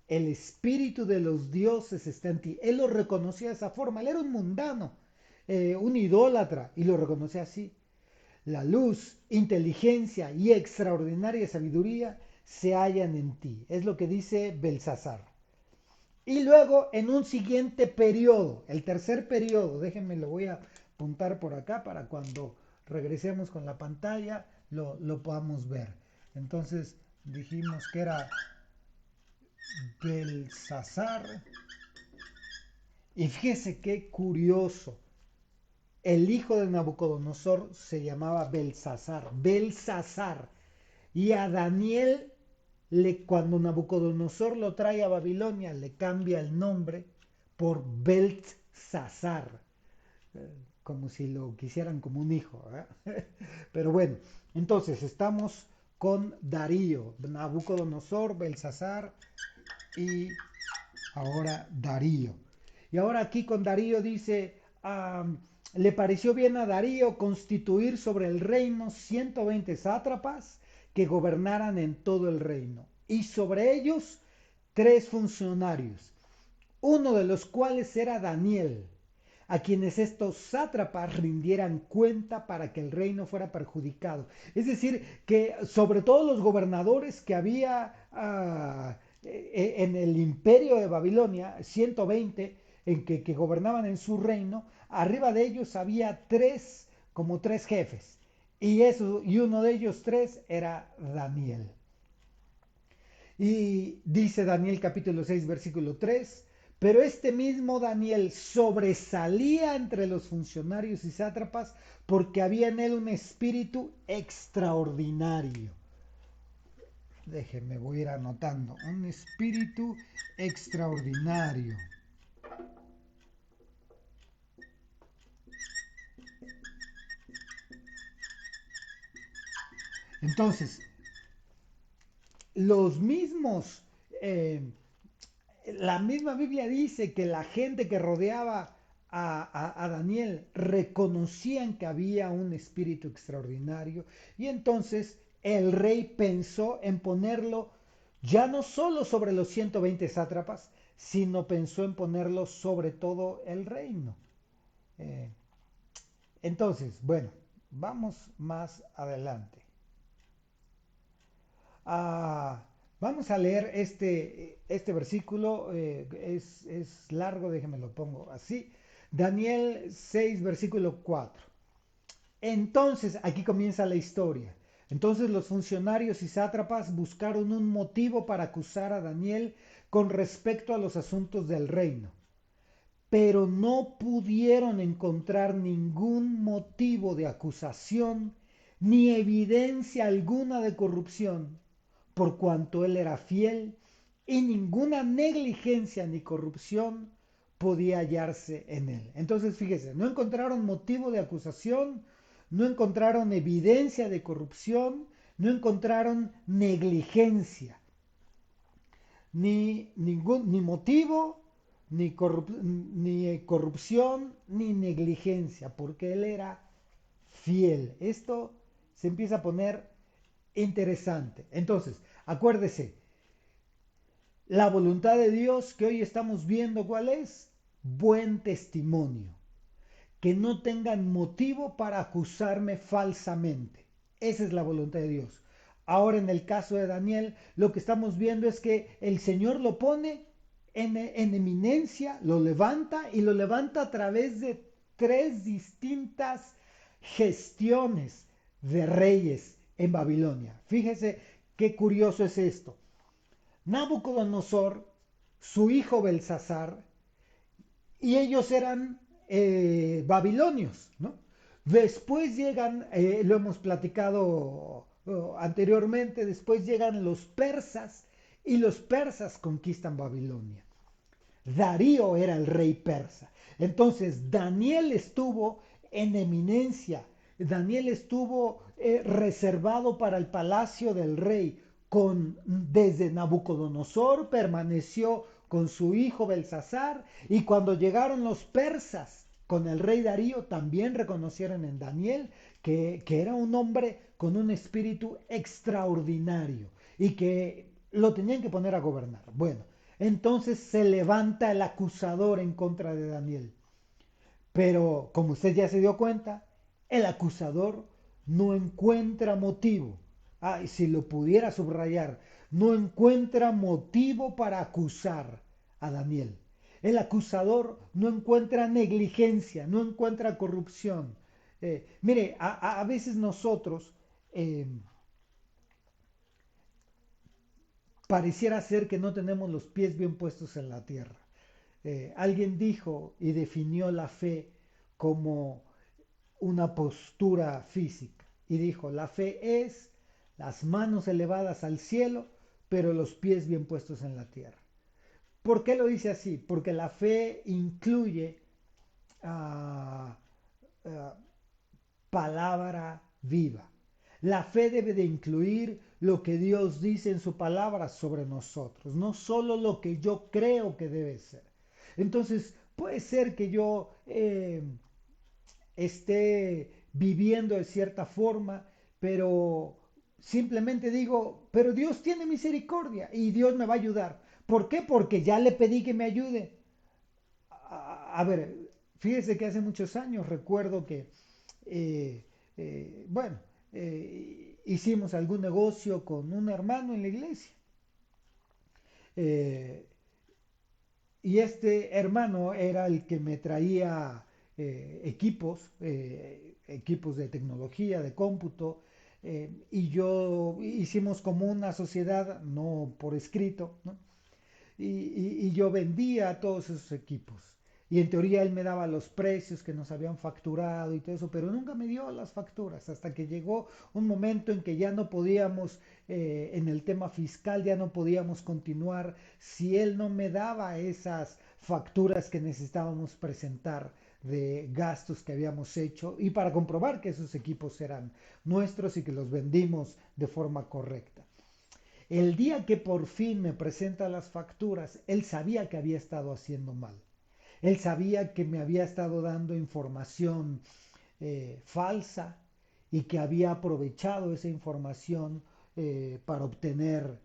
El espíritu de los dioses está en ti. Él lo reconocía de esa forma. Él era un mundano, un idólatra, y lo reconocía así. La luz, inteligencia y extraordinaria sabiduría se hallan en ti. Es lo que dice Belsasar. Y luego en un siguiente periodo, el tercer periodo, déjenme, lo voy a apuntar por acá para cuando regresemos con la pantalla lo podamos ver. Entonces dijimos que era Belsasar. Y fíjese qué curioso. El hijo de Nabucodonosor se llamaba Belsasar. Belsasar. Y a Daniel, cuando Nabucodonosor lo trae a Babilonia, le cambia el nombre por Beltsasar, como si lo quisieran como un hijo, ¿eh? Pero bueno, entonces estamos con Darío, Nabucodonosor, Belsasar y ahora Darío. Y ahora aquí con Darío dice: le pareció bien a Darío constituir sobre el reino 120 sátrapas que gobernaran en todo el reino, y sobre ellos 3 funcionarios, uno de los cuales era Daniel, a quienes estos sátrapas rindieran cuenta para que el reino fuera perjudicado. Es decir, que sobre todo los gobernadores que había en el imperio de Babilonia, 120 que gobernaban en su reino, arriba de ellos había como tres jefes. Y uno de ellos tres era Daniel. Y dice Daniel capítulo 6 versículo 3: pero este mismo Daniel sobresalía entre los funcionarios y sátrapas porque había en él un espíritu extraordinario. Déjenme, voy a ir anotando. Un espíritu extraordinario. Entonces, los mismos, la misma Biblia dice que la gente que rodeaba a Daniel reconocían que había un espíritu extraordinario, y entonces el rey pensó en ponerlo ya no solo sobre los 120 sátrapas, sino pensó en ponerlo sobre todo el reino. Eh, entonces, bueno, vamos más adelante. Ah, vamos a leer este versículo, es largo, déjenme lo pongo así. Daniel 6, versículo 4. Entonces, aquí comienza la historia. Entonces los funcionarios y sátrapas buscaron un motivo para acusar a Daniel con respecto a los asuntos del reino, pero no pudieron encontrar ningún motivo de acusación ni evidencia alguna de corrupción, por cuanto él era fiel y ninguna negligencia ni corrupción podía hallarse en él. Entonces, fíjese, no encontraron motivo de acusación, no encontraron evidencia de corrupción, no encontraron negligencia, ni motivo, ni corrupción, ni negligencia, porque él era fiel. Esto se empieza a poner interesante. Entonces, acuérdese, la voluntad de Dios que hoy estamos viendo, ¿cuál es? Buen testimonio. Que no tengan motivo para acusarme falsamente. Esa es la voluntad de Dios. Ahora en el caso de Daniel, lo que estamos viendo es que el Señor lo pone en eminencia, lo levanta y lo levanta a través de tres distintas gestiones de reyes en Babilonia. Fíjese qué curioso es esto. Nabucodonosor, su hijo Belsasar, y ellos eran babilonios, ¿no? Después llegan, lo hemos platicado anteriormente, después llegan los persas y los persas conquistan Babilonia. Darío era el rey persa. Entonces Daniel estuvo en eminencia, Daniel estuvo reservado para el palacio del rey. Desde Nabucodonosor permaneció con su hijo Belsasar, y cuando llegaron los persas con el rey Darío también reconocieron en Daniel que era un hombre con un espíritu extraordinario y que lo tenían que poner a gobernar. Bueno, entonces se levanta el acusador en contra de Daniel. Pero como usted ya se dio cuenta, el acusador no encuentra motivo. Y si lo pudiera subrayar, no encuentra motivo para acusar a Daniel. El acusador no encuentra negligencia, no encuentra corrupción. Mire, a veces nosotros pareciera ser que no tenemos los pies bien puestos en la tierra. Alguien dijo y definió la fe como una postura física y dijo, la fe es las manos elevadas al cielo, pero los pies bien puestos en la tierra. ¿Por qué lo dice así? Porque la fe incluye uh, uh, palabra viva. La fe debe de incluir lo que Dios dice en su palabra sobre nosotros, no solo lo que yo creo que debe ser. Entonces, puede ser que yo esté viviendo de cierta forma, pero simplemente digo, pero Dios tiene misericordia y Dios me va a ayudar. ¿Por qué? Porque ya le pedí que me ayude. A ver, fíjese que hace muchos años recuerdo que, eh, bueno, hicimos algún negocio con un hermano en la iglesia. Eh, y este hermano era el que me traía equipos de tecnología, de cómputo, y yo hicimos como una sociedad, no por escrito, ¿no? Y yo vendía todos esos equipos. Y en teoría él me daba los precios que nos habían facturado y todo eso, pero nunca me dio las facturas hasta que llegó un momento en que ya no podíamos, en el tema fiscal, ya no podíamos continuar si él no me daba esas facturas que necesitábamos presentar de gastos que habíamos hecho y para comprobar que esos equipos eran nuestros y que los vendimos de forma correcta. El día que por fin me presenta las facturas, él sabía que había estado haciendo mal. Él sabía que me había estado dando información falsa y que había aprovechado esa información para obtener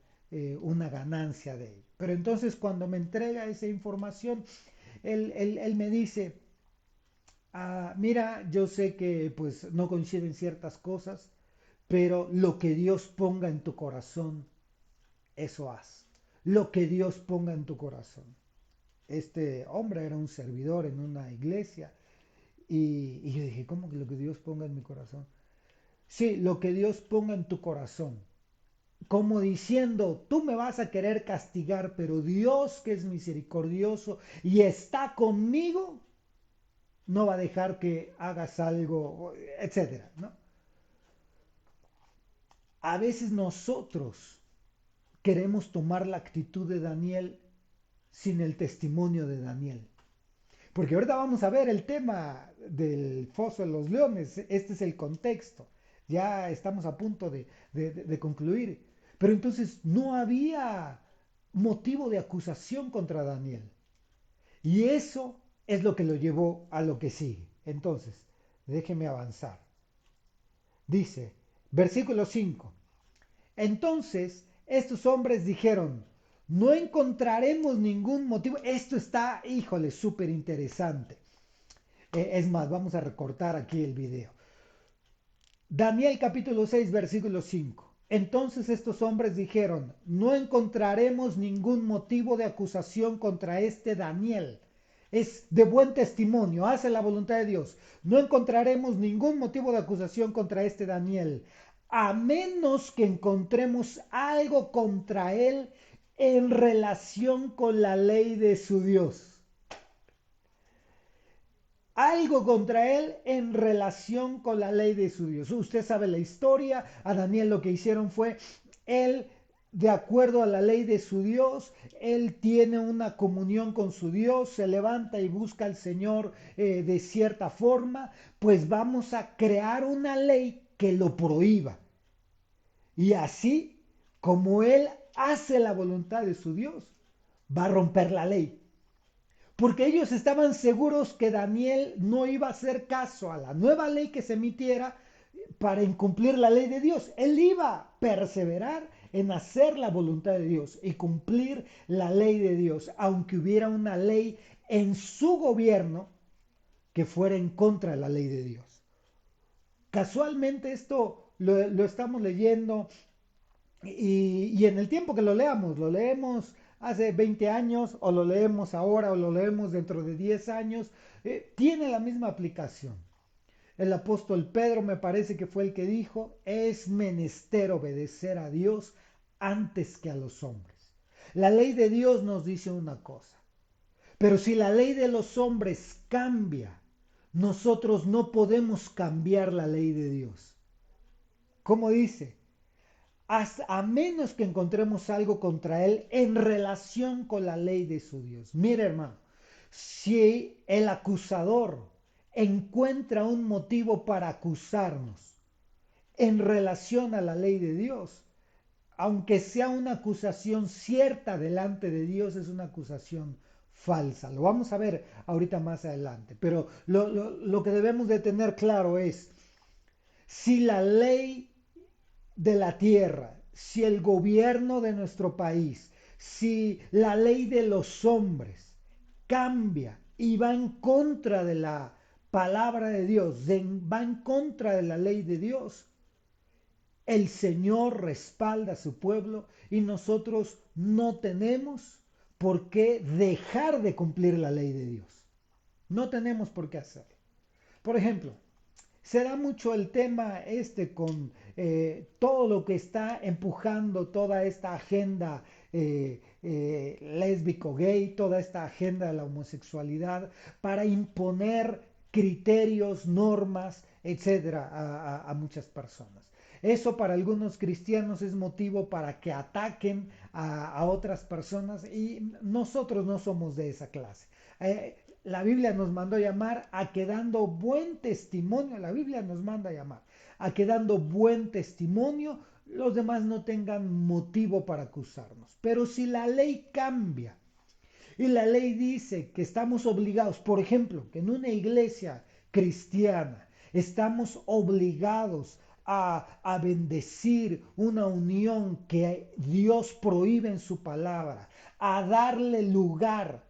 una ganancia de ello. Pero entonces cuando me entrega esa información, él me dice, mira, yo sé que pues no coinciden ciertas cosas, pero lo que Dios ponga en tu corazón, eso haz. Lo que Dios ponga en tu corazón. Este hombre era un servidor en una iglesia y yo dije, ¿cómo que lo que Dios ponga en mi corazón? Sí, lo que Dios ponga en tu corazón. Como diciendo, tú me vas a querer castigar, pero Dios que es misericordioso y está conmigo, no va a dejar que hagas algo, etcétera, ¿no? A veces nosotros queremos tomar la actitud de Daniel sin el testimonio de Daniel. Porque ahorita vamos a ver el tema del foso de los leones. Este es el contexto. Ya estamos a punto de concluir. Pero entonces no había motivo de acusación contra Daniel. Y eso es lo que lo llevó a lo que sigue. Entonces, déjeme avanzar. Dice, versículo 5. Entonces, estos hombres dijeron, no encontraremos ningún motivo. Esto está, híjole, súper interesante. Es más, vamos a recortar aquí el video. Daniel capítulo 6, versículo 5. Entonces estos hombres dijeron, no encontraremos ningún motivo de acusación contra este Daniel. Es de buen testimonio, hace la voluntad de Dios. No encontraremos ningún motivo de acusación contra este Daniel, a menos que encontremos algo contra él en relación con la ley de su Dios. Algo contra él en relación con la ley de su Dios. Usted sabe la historia. A Daniel lo que hicieron fue, él, de acuerdo a la ley de su Dios, él tiene una comunión con su Dios, se levanta y busca al Señor de cierta forma, pues vamos a crear una ley que lo prohíba. Y así, como él hace la voluntad de su Dios, va a romper la ley. Porque ellos estaban seguros que Daniel no iba a hacer caso a la nueva ley que se emitiera para incumplir la ley de Dios. Él iba a perseverar en hacer la voluntad de Dios y cumplir la ley de Dios, aunque hubiera una ley en su gobierno que fuera en contra de la ley de Dios. Casualmente esto lo estamos leyendo y en el tiempo que lo leemos hace 20 años o lo leemos ahora o lo leemos dentro de 10 años, tiene la misma aplicación. El apóstol Pedro me parece que fue el que dijo, es menester obedecer a Dios antes que a los hombres. La ley de Dios nos dice una cosa, pero si la ley de los hombres cambia, nosotros no podemos cambiar la ley de Dios. ¿Cómo dice? A menos que encontremos algo contra él en relación con la ley de su Dios. Mire, hermano, si el acusador encuentra un motivo para acusarnos en relación a la ley de Dios, aunque sea una acusación cierta delante de Dios, es una acusación falsa. Lo vamos a ver ahorita más adelante. Pero lo que debemos de tener claro es, si la ley de la tierra, si el gobierno de nuestro país, si la ley de los hombres cambia y va en contra de la palabra de Dios, va en contra de la ley de Dios, el Señor respalda a su pueblo y nosotros no tenemos por qué dejar de cumplir la ley de Dios. No tenemos por qué hacerlo. Por ejemplo, se da mucho el tema con todo lo que está empujando toda esta agenda lésbico gay, toda esta agenda de la homosexualidad para imponer criterios, normas, etcétera, a muchas personas. Eso para algunos cristianos es motivo para que ataquen a otras personas y nosotros no somos de esa clase. La Biblia nos mandó llamar a que dando buen testimonio, la Biblia nos manda a llamar a que dando buen testimonio los demás no tengan motivo para acusarnos. Pero si la ley cambia y la ley dice que estamos obligados, por ejemplo, que en una iglesia cristiana estamos obligados a bendecir una unión que Dios prohíbe en su palabra, a darle lugar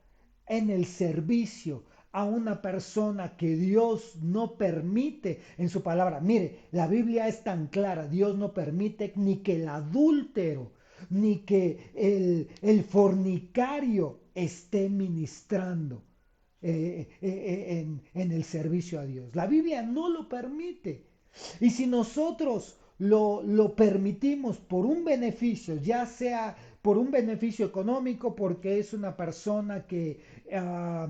en el servicio a una persona que Dios no permite en su palabra. Mire, la Biblia es tan clara, Dios no permite ni que el adúltero, ni que fornicario esté ministrando en el servicio a Dios. La Biblia no lo permite. Y si nosotros lo permitimos por un beneficio, ya sea por un beneficio económico, porque es una persona que, ah,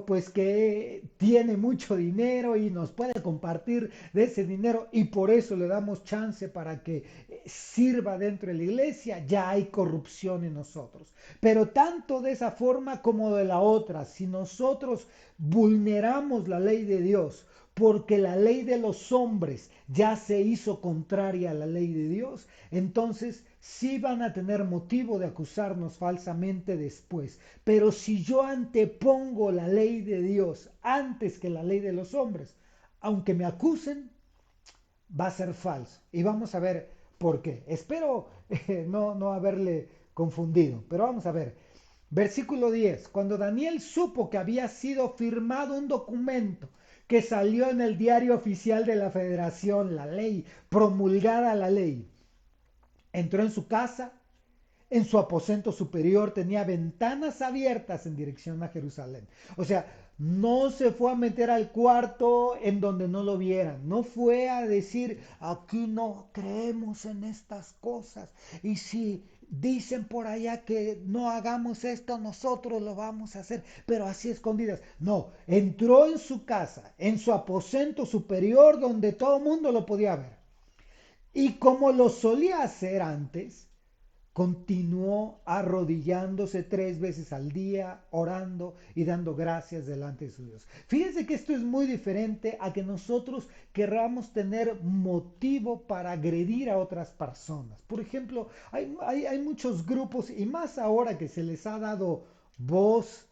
pues que tiene mucho dinero y nos puede compartir de ese dinero y por eso le damos chance para que sirva dentro de la iglesia, ya hay corrupción en nosotros. Pero tanto de esa forma como de la otra, si nosotros vulneramos la ley de Dios, porque la ley de los hombres ya se hizo contraria a la ley de Dios, entonces sí van a tener motivo de acusarnos falsamente después. Pero si yo antepongo la ley de Dios antes que la ley de los hombres, aunque me acusen, va a ser falso. Y vamos a ver por qué. Espero no haberle confundido, pero vamos a ver. Versículo 10. Cuando Daniel supo que había sido firmado un documento que salió en el diario oficial de la Federación, la ley, promulgada la ley, entró en su casa, en su aposento superior tenía ventanas abiertas en dirección a Jerusalén. O sea, no se fue a meter al cuarto en donde no lo vieran. No fue a decir, aquí no creemos en estas cosas. Y si dicen por allá que no hagamos esto, nosotros lo vamos a hacer, pero así escondidas. No, entró en su casa, en su aposento superior donde todo el mundo lo podía ver. Y como lo solía hacer antes, continuó arrodillándose 3 veces al día, orando y dando gracias delante de su Dios. Fíjense que esto es muy diferente a que nosotros querramos tener motivo para agredir a otras personas. Por ejemplo, hay muchos grupos, y más ahora que se les ha dado voz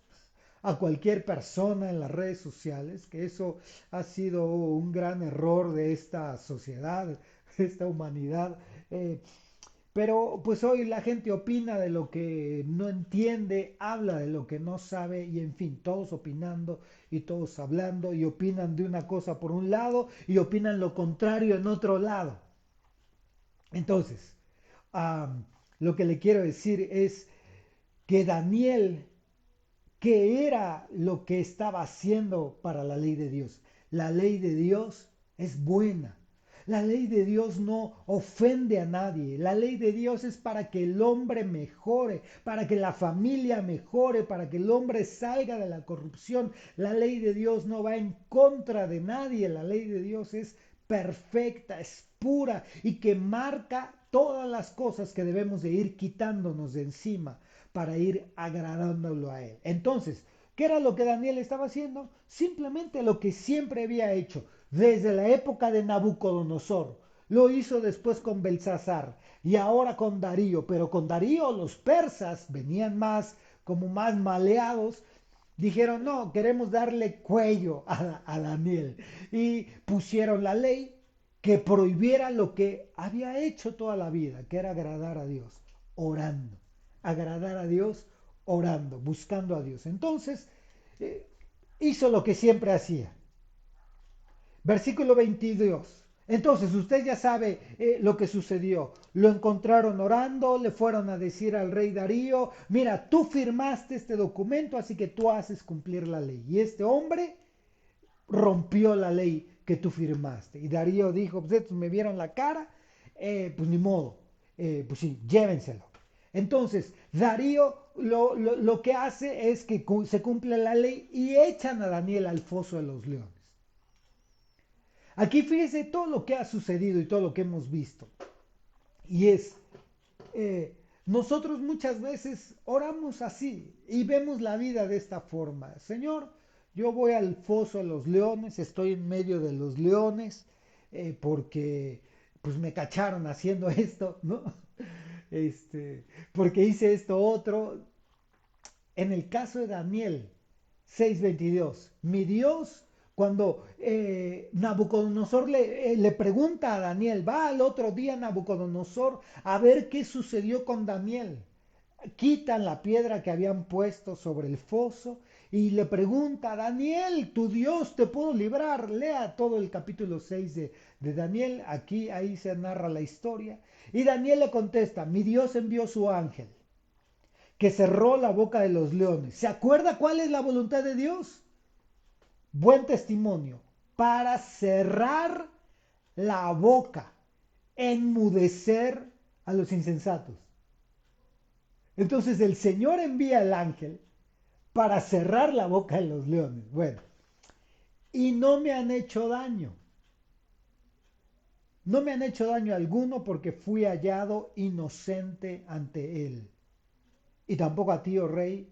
a cualquier persona en las redes sociales, que eso ha sido un gran error de esta sociedad, de esta humanidad. Pero pues hoy la gente opina de lo que no entiende, habla de lo que no sabe y en fin, todos opinando y todos hablando y opinan de una cosa por un lado y opinan lo contrario en otro lado. Entonces, lo que le quiero decir es que Daniel, ¿qué era lo que estaba haciendo para la ley de Dios? La ley de Dios es buena. La ley de Dios no ofende a nadie. La ley de Dios es para que el hombre mejore, para que la familia mejore, para que el hombre salga de la corrupción. La ley de Dios no va en contra de nadie. La ley de Dios es perfecta, es pura y que marca todas las cosas que debemos de ir quitándonos de encima para ir agradándolo a él. Entonces, ¿qué era lo que Daniel estaba haciendo? Simplemente lo que siempre había hecho desde la época de Nabucodonosor. Lo hizo después con Belsasar y ahora con Darío, pero con Darío los persas venían como más maleados. Dijeron, no, queremos darle cuello a Daniel. Y pusieron la ley que prohibiera lo que había hecho toda la vida, que era agradar a Dios, orando. Agradar a Dios orando, buscando a Dios. Entonces, hizo lo que siempre hacía. Versículo 22. Entonces, usted ya sabe lo que sucedió. Lo encontraron orando, le fueron a decir al rey Darío, mira, tú firmaste este documento, así que tú haces cumplir la ley. Y este hombre rompió la ley que tú firmaste. Y Darío dijo, pues estos me vieron la cara, pues ni modo, pues sí, llévenselo. Entonces, Darío lo que hace es que se cumple la ley y echan a Daniel al foso de los leones. Aquí fíjese todo lo que ha sucedido y todo lo que hemos visto. Y es, nosotros muchas veces oramos así y vemos la vida de esta forma. Señor, yo voy al foso de los leones, estoy en medio de los leones porque pues me cacharon haciendo esto, ¿no? Porque hice esto otro. En el caso de Daniel 6:22, mi Dios, cuando Nabucodonosor le pregunta a Daniel, va al otro día Nabucodonosor a ver qué sucedió con Daniel. Quitan la piedra que habían puesto sobre el foso y le pregunta, Daniel, tu Dios te pudo librar. Lea todo el capítulo 6 de Daniel, aquí, ahí se narra la historia. Y Daniel le contesta, mi Dios envió su ángel que cerró la boca de los leones. ¿Se acuerda cuál es la voluntad de Dios? Buen testimonio. Para cerrar la boca, enmudecer a los insensatos. Entonces el Señor envía al ángel para cerrar la boca de los leones. Bueno, y no me han hecho daño. No me han hecho daño alguno porque fui hallado inocente ante él. Y tampoco a ti, oh rey,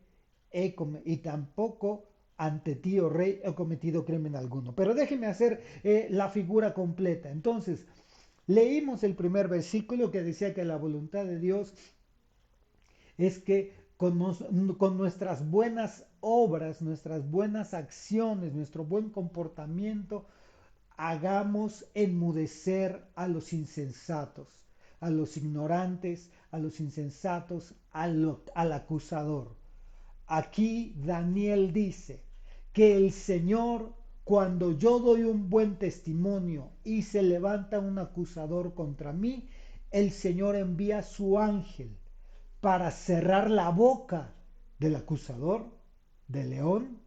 y tampoco ante ti, oh rey, he cometido crimen alguno. Pero déjeme hacer la figura completa. Entonces, leímos el primer versículo que decía que la voluntad de Dios es que con nuestras buenas obras, nuestras buenas acciones, nuestro buen comportamiento, hagamos enmudecer a los insensatos, a los ignorantes, a los insensatos, al acusador. Aquí Daniel dice que el Señor, cuando yo doy un buen testimonio y se levanta un acusador contra mí, el Señor envía su ángel para cerrar la boca del acusador, del león,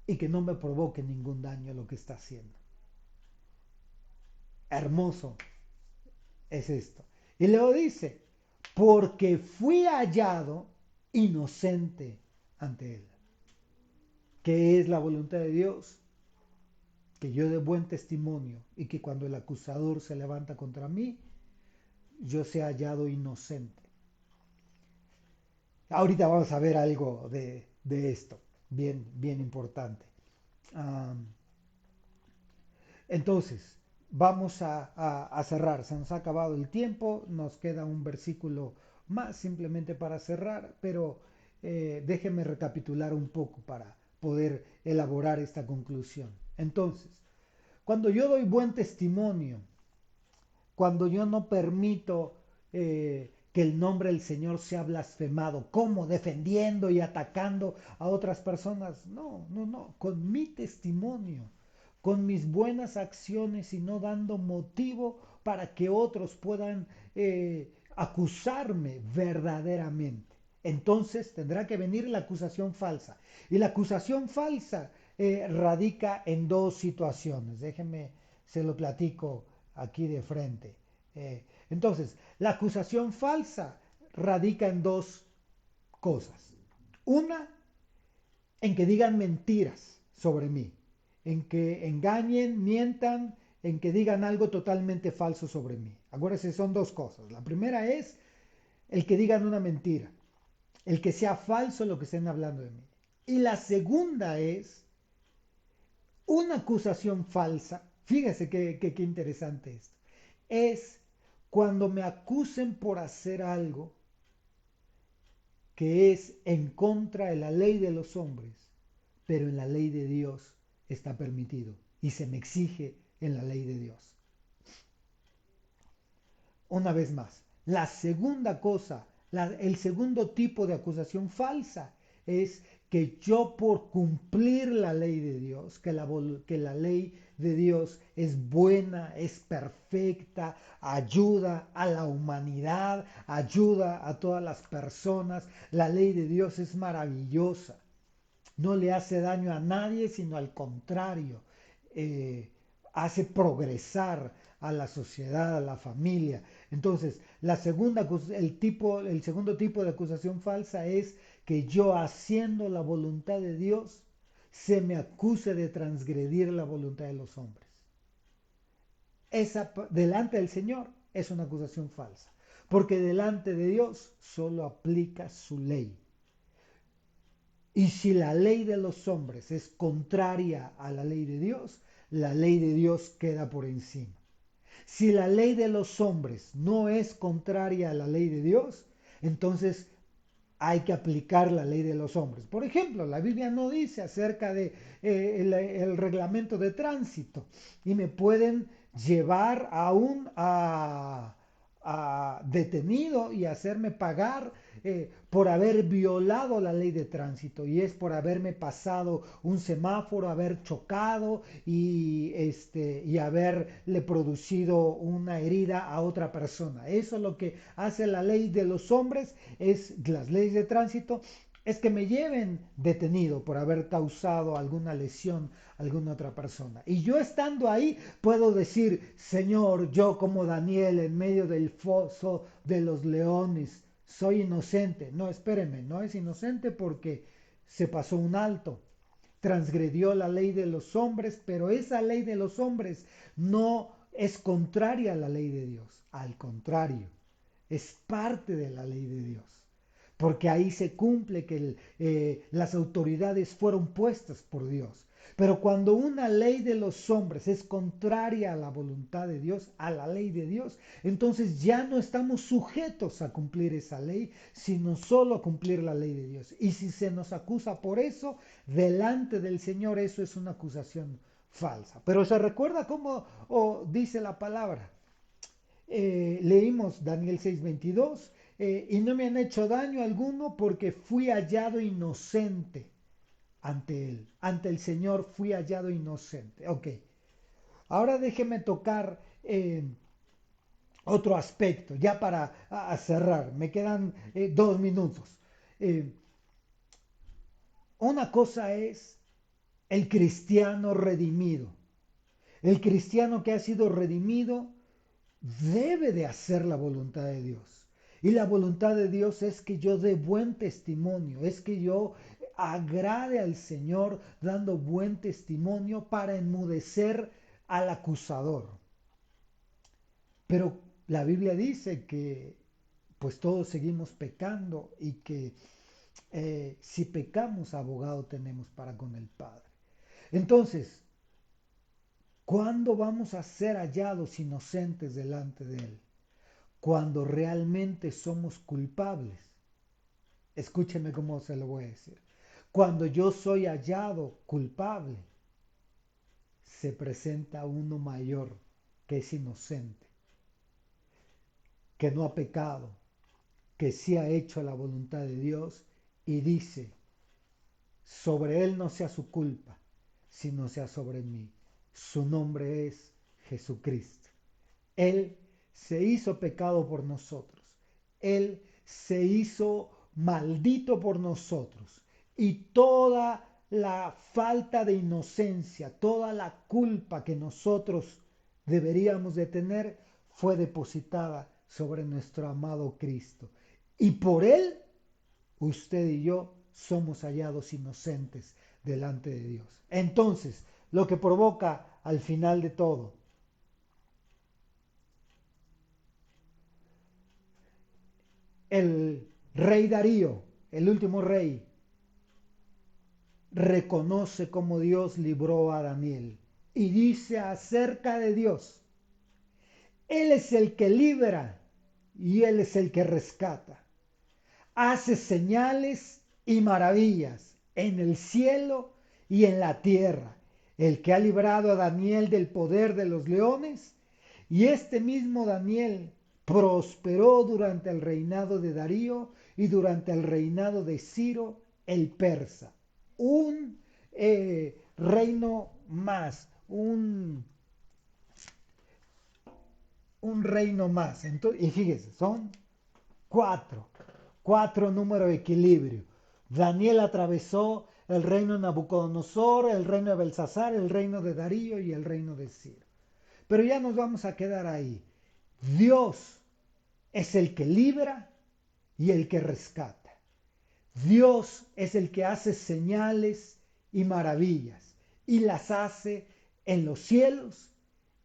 y que no me provoque ningún daño lo que está haciendo. Hermoso es esto. Y luego dice, porque fui hallado inocente ante él. ¿Qué es la voluntad de Dios? Que yo dé buen testimonio y que cuando el acusador se levanta contra mí, yo sea hallado inocente. Ahorita vamos a ver algo de esto, bien importante. Um, entonces, vamos a cerrar. Se nos ha acabado el tiempo, nos queda un versículo más simplemente para cerrar, pero déjenme recapitular un poco para poder elaborar esta conclusión. Entonces, cuando yo doy buen testimonio, cuando yo no permito que el nombre del Señor sea blasfemado, ¿cómo? Defendiendo y atacando a otras personas. No, con mi testimonio, con mis buenas acciones y no dando motivo para que otros puedan acusarme verdaderamente. Entonces tendrá que venir la acusación falsa. Y la acusación falsa radica en dos situaciones. Déjenme, se lo platico aquí de frente. Entonces, la acusación falsa radica en dos cosas. Una, en que digan mentiras sobre mí, en que engañen, mientan, en que digan algo totalmente falso sobre mí. Acuérdense, son dos cosas. La primera es el que digan una mentira, el que sea falso lo que estén hablando de mí. Y la segunda es una acusación falsa. Fíjese qué interesante esto. Es cuando me acusen por hacer algo que es en contra de la ley de los hombres, pero en la ley de Dios está permitido y se me exige en la ley de Dios. Una vez más, la segunda cosa, el segundo tipo de acusación falsa es que yo por cumplir la ley de Dios, que la ley de Dios es buena, es perfecta, ayuda a la humanidad, ayuda a todas las personas, la ley de Dios es maravillosa, no le hace daño a nadie, sino al contrario, hace progresar a la sociedad, a la familia. Entonces, el segundo tipo de acusación falsa es que yo haciendo la voluntad de Dios se me acuse de transgredir la voluntad de los hombres. Esa delante del Señor es una acusación falsa, porque delante de Dios solo aplica su ley. Y si la ley de los hombres es contraria a la ley de Dios, la ley de Dios queda por encima. Si la ley de los hombres no es contraria a la ley de Dios, entonces hay que aplicar la ley de los hombres. Por ejemplo, la Biblia no dice acerca de el reglamento de tránsito y me pueden llevar aún a detenido y hacerme pagar por haber violado la ley de tránsito, y es por haberme pasado un semáforo, haber chocado y haberle producido una herida a otra persona. Eso es lo que hace la ley de los hombres, es las leyes de tránsito, es que me lleven detenido por haber causado alguna lesión a alguna otra persona. Y yo estando ahí puedo decir, Señor, yo como Daniel en medio del foso de los leones, soy inocente. No, espéreme, no es inocente porque se pasó un alto, transgredió la ley de los hombres, pero esa ley de los hombres no es contraria a la ley de Dios. Al contrario, es parte de la ley de Dios. Porque ahí se cumple que las autoridades fueron puestas por Dios. Pero cuando una ley de los hombres es contraria a la voluntad de Dios, a la ley de Dios, entonces ya no estamos sujetos a cumplir esa ley, sino solo a cumplir la ley de Dios. Y si se nos acusa por eso, delante del Señor, eso es una acusación falsa. Pero se recuerda cómo dice la palabra. Leímos Daniel 6:22, y no me han hecho daño alguno porque fui hallado inocente ante él. Ante el Señor fui hallado inocente. Ok, ahora déjeme tocar otro aspecto, ya para cerrar. Me quedan 2 minutos. Eh, una cosa es el cristiano redimido. El cristiano que ha sido redimido debe de hacer la voluntad de Dios. Y la voluntad de Dios es que yo dé buen testimonio, es que yo agrade al Señor dando buen testimonio para enmudecer al acusador. Pero la Biblia dice que pues todos seguimos pecando y que si pecamos, abogado tenemos para con el Padre. Entonces, ¿cuándo vamos a ser hallados inocentes delante de Él? Cuando realmente somos culpables. Escúcheme cómo se lo voy a decir. Cuando yo soy hallado culpable, se presenta uno mayor que es inocente, que no ha pecado, que sí ha hecho la voluntad de Dios y dice, sobre él no sea su culpa, sino sea sobre mí. Su nombre es Jesucristo. Él se hizo pecado por nosotros. Él se hizo maldito por nosotros. Y toda la falta de inocencia, toda la culpa que nosotros deberíamos de tener fue depositada sobre nuestro amado Cristo. Y por Él, usted y yo somos hallados inocentes delante de Dios. Entonces, lo que provoca al final de todo, el rey Darío, el último rey, reconoce cómo Dios libró a Daniel y dice acerca de Dios, Él es el que libra y Él es el que rescata. Hace señales y maravillas en el cielo y en la tierra. El que ha librado a Daniel del poder de los leones, y este mismo Daniel prosperó durante el reinado de Darío y durante el reinado de Ciro el persa. Un reino más, un reino más. Entonces, y fíjese, son cuatro números de equilibrio. Daniel atravesó el reino de Nabucodonosor, el reino de Belsasar, el reino de Darío y el reino de Ciro. Pero ya nos vamos a quedar ahí. Dios es el que libra y el que rescata. Dios es el que hace señales y maravillas y las hace en los cielos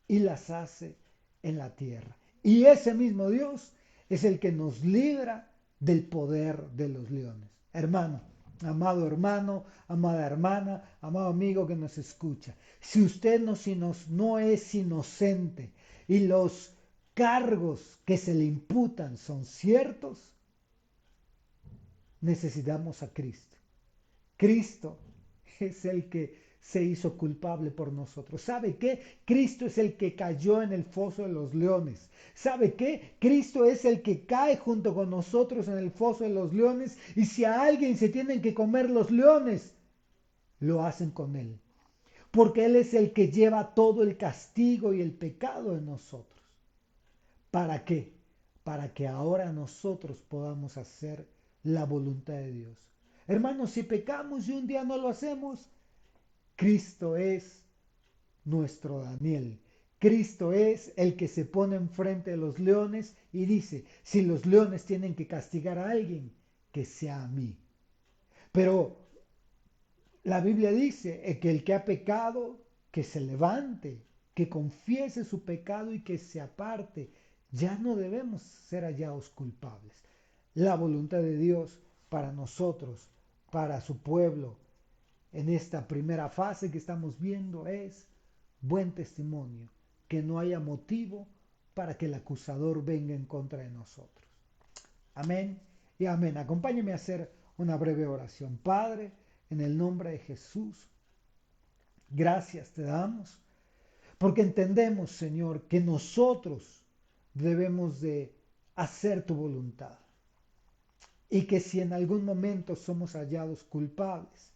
y las hace en la tierra. Y ese mismo Dios es el que nos libra del poder de los leones. Hermano, amada hermana, amado amigo que nos escucha, si usted no es inocente y los cargos que se le imputan son ciertos, necesitamos a Cristo. Cristo es el que se hizo culpable por nosotros. ¿Sabe qué? Cristo es el que cayó en el foso de los leones. ¿Sabe qué? Cristo es el que cae junto con nosotros en el foso de los leones. Y si a alguien se tienen que comer los leones, lo hacen con él. Porque Él es el que lleva todo el castigo y el pecado de nosotros. ¿Para qué? Para que ahora nosotros podamos hacer la voluntad de Dios. Hermanos, si pecamos y un día no lo hacemos, Cristo es nuestro Daniel. Cristo es el que se pone enfrente de los leones y dice, si los leones tienen que castigar a alguien, que sea a mí. Pero la Biblia dice que el que ha pecado, que se levante, que confiese su pecado y que se aparte. Ya no debemos ser hallados culpables. La voluntad de Dios para nosotros, para su pueblo, en esta primera fase que estamos viendo es buen testimonio, que no haya motivo para que el acusador venga en contra de nosotros. Amén y amén. Acompáñeme a hacer una breve oración. Padre, en el nombre de Jesús, gracias te damos porque entendemos, Señor, que nosotros debemos de hacer tu voluntad y que si en algún momento somos hallados culpables,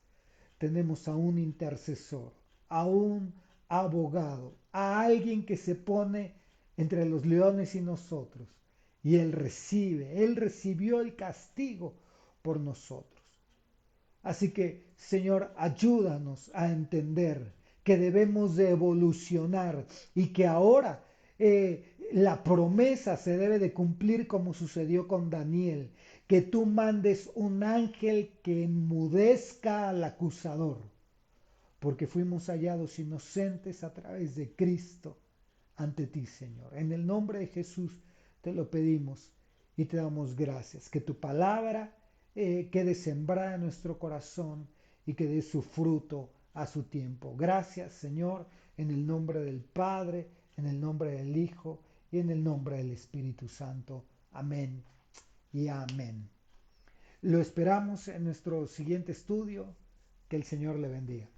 tenemos a un intercesor, a un abogado, a alguien que se pone entre los leones y nosotros. Y Él recibió el castigo por nosotros. Así que, Señor, ayúdanos a entender que debemos de evolucionar y que ahora la promesa se debe de cumplir como sucedió con Daniel, que tú mandes un ángel que enmudezca al acusador, porque fuimos hallados inocentes a través de Cristo ante ti, Señor. En el nombre de Jesús te lo pedimos y te damos gracias. Que tu palabra quede sembrada en nuestro corazón y que dé su fruto a su tiempo. Gracias, Señor, en el nombre del Padre, en el nombre del Hijo y en el nombre del Espíritu Santo. Amén y amén. Lo esperamos en nuestro siguiente estudio. Que el Señor le bendiga.